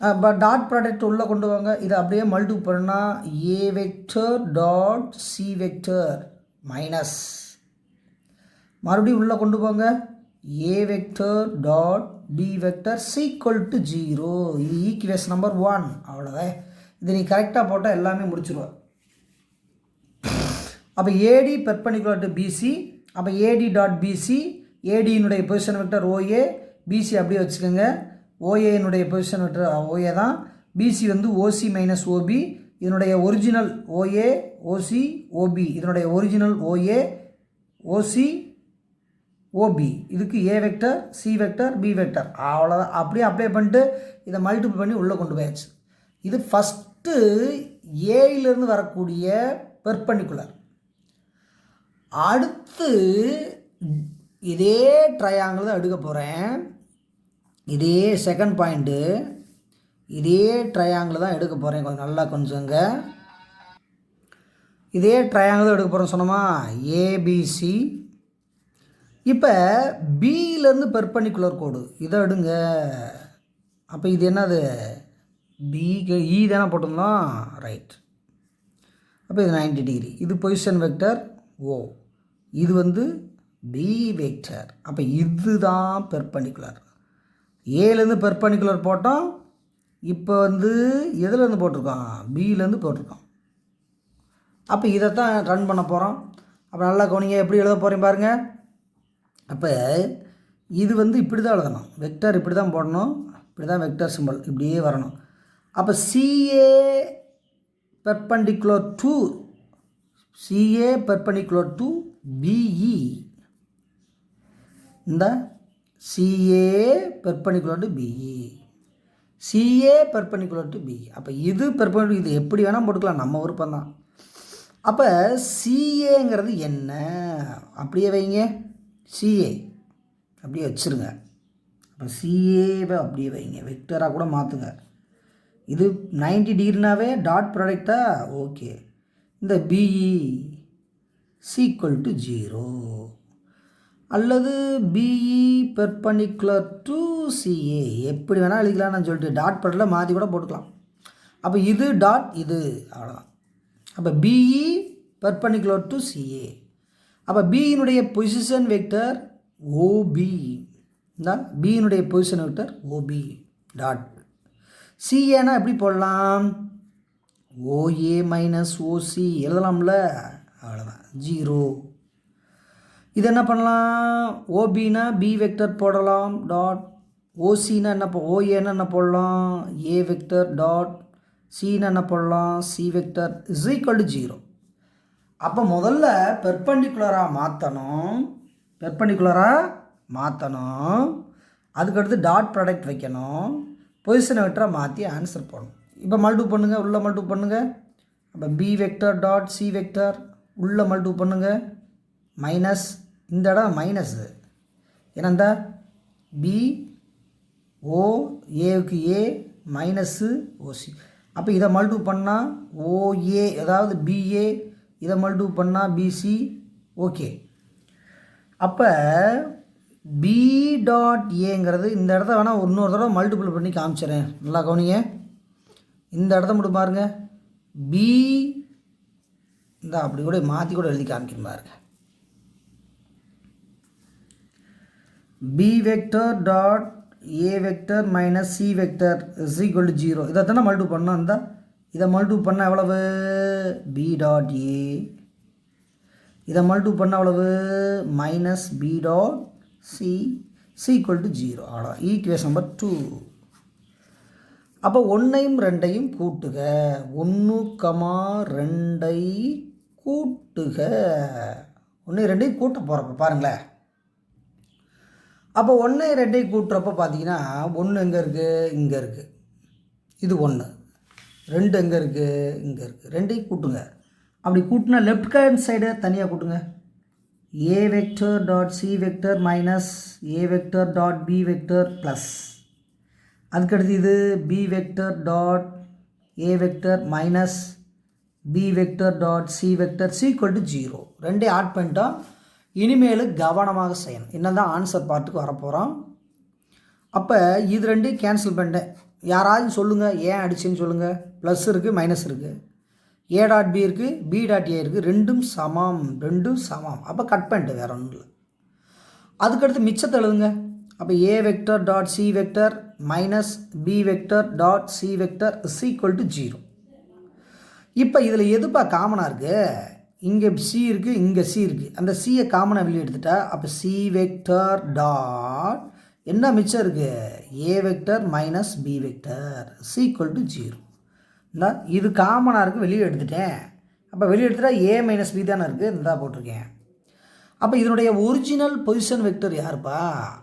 அப்போ டாட் ப்ராடக்ட் உள்ளே கொண்டு வாங்க. இதை அப்படியே மல்டிபிள் பண்ணால் A vector dot C vector minus, மறுபடியும் உள்ளே கொண்டு போங்க A vector dot B vector is equal to 0. இது ஈக்குவேஷன் நம்பர் 1. அவ்வளோதான். இது நீ கரெக்டாக போட்டால் எல்லாமே முடிச்சிருவேன். அப்போ ஏடி பெர்பெண்டிகுலர் டு பிசி. அப்போ ஏடி டாட் பிசி, ஏடியினுடைய பொசிஷன் வெக்டர் ஓஏ, பிசி அப்படியே வச்சுக்கோங்க. ஓஏனுடைய பொசிஷன் வெக்டர் ஓஏ தான். பிசி வந்து ஓசி மைனஸ் ஓபி. இதனுடைய ஒரிஜினல் ஓஏ ஓசி ஓபி, இதனுடைய ஒரிஜினல் ஓஏ ஓசி ஓபி. இதுக்கு A vector C vector B vector. அவ்வளோதான். அப்படியே அப்ளை பண்ணிட்டு இதை மல்டிபிள் பண்ணி உள்ளே கொண்டு போயாச்சு. இது ஃபஸ்ட்டு ஏயிலிருந்து வரக்கூடிய பெர்பெண்டிகுலர். அடுத்து இதே ட்ரையாங்கிள் தான் எடுக்க போகிறேன். இதே செகண்ட் பாயிண்ட்டு, இதே ட்ரையாங்கிள் தான் எடுக்க போகிறேன். கொஞ்சம் நல்லா கொஞ்சங்க இதே ட்ரையாங்கிள் தான் எடுக்க போகிறேன் சொன்னோமா, ஏபிசி. இப்போ பியிலேருந்து பெர்பெண்டிகுலர் கோடு இதை எடுங்க. அப்போ இது என்னது, பிக்கு இ தானே போட்டிருந்தோம், ரைட். அப்போ இது 90 டிகிரி. இது பொசிஷன் வெக்டர் ஓ, இது வந்து பி வெக்டர். அப்போ இதுதான் பெர்பெண்டிகுலர். ஏலேருந்து பெர்பெண்டிகுலர் போட்டோம். இப்போ வந்து எதுலேருந்து போட்டிருக்கோம், பியிலேருந்து போட்டிருக்கோம். அப்போ இதைத்தான் ரன் பண்ண போகிறோம். அப்போ நல்லா கவனிங்க, எப்படி எழுத போகிறேன் பாருங்கள். அப்போ இது வந்து இப்படி தான் எழுதணும், வெக்டர் இப்படி தான் போடணும், இப்படி தான் வெக்டர் சிம்பிள் இப்படியே வரணும். அப்போ CA perpendicular to CA perpendicular to BE. இந்த CA perpendicular to BE, CA perpendicular to BE. அப்போ இது பெர்பெண்டிகுலர், இது எப்படி வேணால் போட்டுக்கலாம், நம்ம விருப்பம் தான். அப்போ சிஏங்கிறது என்ன, அப்படியே வைங்க, சிஏ அப்படியே வச்சுருங்க. அப்போ சிஏவை அப்படியே வைங்க, வெக்டராக கூட மாற்றுங்க. இது 90 டிகிரினாவே டாட் ப்ராடக்டா, ஓகே. இந்த பிஇ சீக்வல் டு 0 அல்லது பிஇ பெர்பெண்டிகுலர் டு சிஏ, எப்படி வேணால் எழுதிக்கலாம்னு சொல்லிட்டு டாட் ப்ராடக்டில் மாற்றி கூட போட்டுக்கலாம். அப்போ இது டாட் இது, அவ்வளோதான். அப்போ பிஇ பெர்பெண்டிகுலர் டு சிஏ. அப்போ பியினுடைய பொசிஷன் வெக்டர் ஓபி, இந்த பியினுடைய பொசிஷன் வெக்டர் ஓபி டாட். சிஏனா எப்படி போடலாம், ஓஏ மைனஸ் ஓசி எழுதலாம்ல, அவ்வளோதான், 0. இது என்ன பண்ணலாம், ஓபினா பி வெக்டர் போடலாம் டாட், ஓசினா என்ன ஓஏன்னா என்ன போடலாம், ஏ வெக்டர் டாட், சின்னா என்ன போடலாம், C vector is equal to 0. அப்போ முதல்ல பெர்பெண்டிகுலராக மாற்றணும், அதுக்கடுத்து டாட் ப்ராடக்ட் வைக்கணும், பொசிஷனை வெக்டராக மாற்றி ஆன்சர் போடணும். இப்போ மல்டிபிள் பண்ணுங்கள், உள்ளே மல்டிபிள் பண்ணுங்கள். அப்போ B vector dot C vector உள்ளே மல்டிபிள் பண்ணுங்கள், மைனஸ், இந்த இடம் மைனஸு, ஏன்னா இந்த பி ஓ ஏவுக்கு ஏ மைனஸு ஓசி. அப்போ இதை மல்டிபிள் பண்ணால் ஓஏ, அதாவது பிஏ, இதை மல்டிபிள் பண்ணால் பிசி, ஓகே. அப்போ பி டாட் ஏங்கிறது இந்த இடத்த வேணால் இன்னொரு தடவை மல்டிபிள் பண்ணி காமிச்சிடறேன், நல்லா கவனிங்க. இந்த இடத்த மட்டும் பாருங்க, பி இந்த அப்படி கூட மாற்றி கூட எழுதி காமிக்கணும் பாருங்க. B vector dot A vector minus C vector is equal to 0. இதை தானே மல்டிபிள் பண்ணோம். இந்த இதை மல்டிபிள் பண்ணால் எவ்வளவு, பி டாட் ஏ, இதை மல்டிபிள் பண்ண எவ்வளவு, minus B dot C equal to 0. அவ்வளோ, ஈக்குவேஷன் நம்பர் 2. அப்போ 1ஐயும் 2ஐயும் கூட்டுக, 1, 2ஐ கூட்டுக, 1, 2ஐயும் கூட்ட போகிறப்ப பாருங்களேன். அப்போ 1, 2ஐ கூட்டுறப்ப பார்த்தீங்கன்னா 1 எங்கே இருக்குது, இங்கே இருக்குது, இது 1. 2 எங்கே இருக்குது, இங்கே இருக்குது, 2ஐயும் கூட்டுங்க. அப்படி கூட்டினா லெஃப்ட் ஹேண்ட் சைடை தனியாக கூட்டுங்க. A vector dot C vector minus A vector dot B vector plus, அதுக்கடுத்து இது B vector dot A vector minus B vector dot C vector is equal to 0. 2 add பண்ணிட்டோம். இனிமேல் கவனமாக செய்யணும், என்ன தான் ஆன்சர் பார்ட்டுக்கு வரப்போகிறோம். அப்போ இது ரெண்டையும் கேன்சல் பண்ணிட்டேன். யாராச்சும் சொல்லுங்கள் ஏன் அடிச்சுன்னு சொல்லுங்கள். ப்ளஸ் இருக்குது மைனஸ் இருக்குது, ஏ டாட் பி இருக்குது பி டாட் ஏ இருக்குது, ரெண்டும் சமம். அப்போ கட் பண்ணிட்டு வேறு ஒன்றும் இல்லை. அதுக்கடுத்து மிச்சத்தை எழுதுங்க. அப்போ A vector dot C vector minus B vector dot C vector is equal to 0. இப்போ இதில் எதுப்பா காமனாக இருக்குது? இங்கே சி இருக்குது, இங்கே சி இருக்குது. அந்த சியை காமனாக வெளியே எடுத்துட்டா அப்போ சி வெக்டர் டாட் என்ன மிச்சம் இருக்குது? A vector minus B vector is equal to 0. இந்த இது காமனாக இருக்குது, வெளியே எடுத்துட்டேன். அப்போ வெளியே எடுத்துட்டா ஏ மைனஸ் பி தானே இருக்குது, இந்த போட்டிருக்கேன். அப்போ இதனுடைய ஒரிஜினல் பொசிஷன் வெக்டர் யாருப்பா?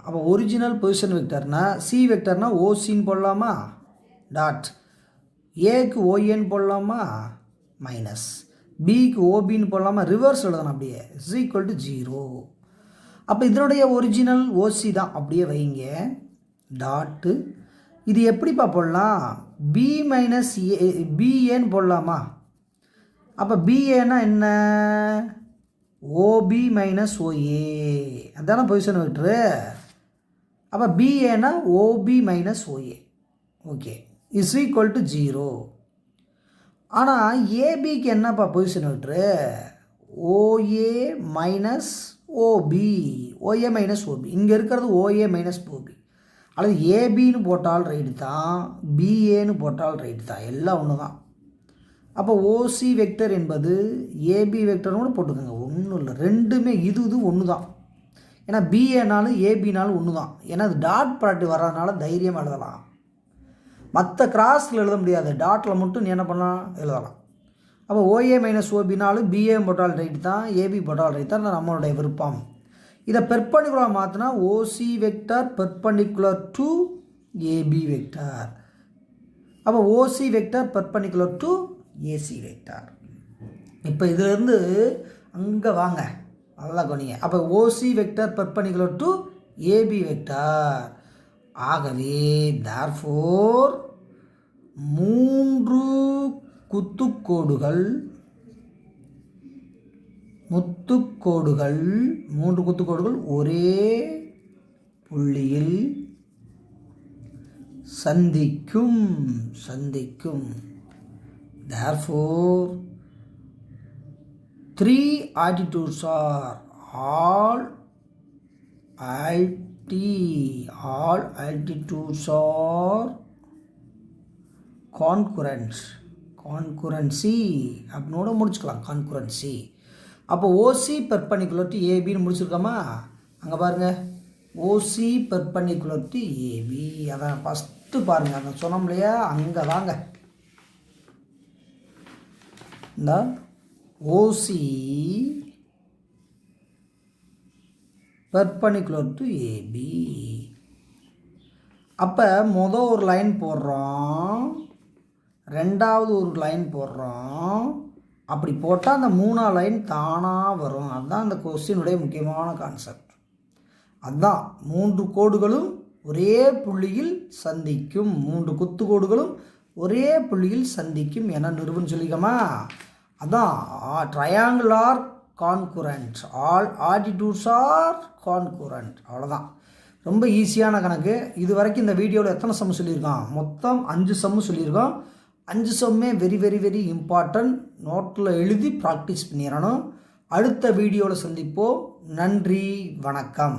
அப்போ ஒரிஜினல் பொசிஷன் வெக்டர்னா சி வெக்டர்னா ஓசின்னு போடலாமா, டாட் ஏக்கு ஓஏன்னு போடலாமா, மைனஸ் பிக்கு ஓபின்னு போடலாமா, ரிவர்ஸ் எழுதணும் அப்படியே, இஸ் ஈக்குவல் டு 0. அப்போ இதனுடைய ஒரிஜினல் ஓசி தான், அப்படியே வைங்க டாட்டு. இது எப்படிப்பா போடலாம்? பி மைனஸ் ஏ பிஏன்னு போடலாமா? அப்போ பிஏன்னா என்ன? ஓபி மைனஸ் ஓஏ, அதான பொசிஷன் வெக்டரு. அப்போ பிஏனா OB minus OA, okay, is equal to 0. ஆனால் ஏபிக்கு என்னப்பா position vector? OA minus OB, OA minus OB. இங்கே இருக்கிறது ஓஏ மைனஸ் ஓபி. அல்லது ஏபின்னு போட்டால் ரைட்டு தான், பிஏன்னு போட்டால் ரைட்டு தான், எல்லாம் ஒன்று தான். அப்போ ஓசி வெக்டர் என்பது ஏபி வெக்டர்னு கூட போட்டுக்கோங்க, ஒன்றும் இல்லை, ரெண்டுமே இது ஒன்று தான். ஏன்னா பிஏனாலும் ஏபினாலும் ஒன்று தான். ஏன்னா அது டாட் ப்ராடக்ட் வர்றதுனால தைரியமாக எழுதலாம். மற்ற கிராஸில் எழுத முடியாது, டாட்டில் மட்டும் நீ என்ன பண்ணலாம் எழுதலாம். அப்போ ஓஏ மைனஸ் ஓபினாலும் பிஏ போட்டால் ரைட்டு தான், ஏபி போட்டால் ரைட் தான், நம்மளுடைய விருப்பம். இதை பெர்பெண்டிகுலர் மாற்றினா OC vector perpendicular to AB vector. அப்போ OC vector perpendicular to AC vector. இப்போ இதிலேருந்து அங்கே வாங்க, நல்லா கவனிங்க. அப்போ OC vector perpendicular to AB vector. ஆகவே தேர்ஃபோர் 3 குத்துக்கோடுகள் ஒரே புள்ளியில் சந்திக்கும். Therefore 3 attitudes are all altitudes are concurrency அப்படினோட முடிச்சுக்கலாம், concurrency. அப்போ ஓசி பெர்பெண்டிகுலர் டு ஏபின்னு முடிச்சிருக்கோமா? அங்கே பாருங்கள், ஓசி பெர்பெண்டிகுலர் டு ஏபி. அதான் ஃபஸ்ட்டு பாருங்கள், அதை சொன்னோம் இல்லையா, அங்கே தாங்க இந்த ஓசி பெர்பெண்டிகுலர் டு ஏபி. அப்போ மொதல் ஒரு லைன் போடுறோம், ரெண்டாவது ஒரு லைன் போடுறோம். அப்படி போட்டால் அந்த 3ஆவது லைன் தானாக வரும். அதுதான் அந்த கொஸ்டினுடைய முக்கியமான கான்செப்ட். அதுதான் 3 கோடுகளும் ஒரே புள்ளியில் சந்திக்கும், 3 குத்து கோடுகளும் ஒரே புள்ளியில் சந்திக்கும் என நிறுவனம் சொல்லிக்கமா. அதான் triangle are concurrent, all altitudes are concurrent. அவ்வளோதான், ரொம்ப ஈஸியான கணக்கு. இது வரைக்கும் இந்த வீடியோவில் எத்தனை சம்மு சொல்லியிருக்கோம்? மொத்தம் 5 சம்மு சொல்லியிருக்கோம். 5 சம்மே வெரி வெரி வெரி இம்பார்ட்டன்ட். நோட்டில் எழுதி ப்ராக்டிஸ் பண்ணிடணும். அடுத்த வீடியோவில் சந்திப்போம். நன்றி, வணக்கம்.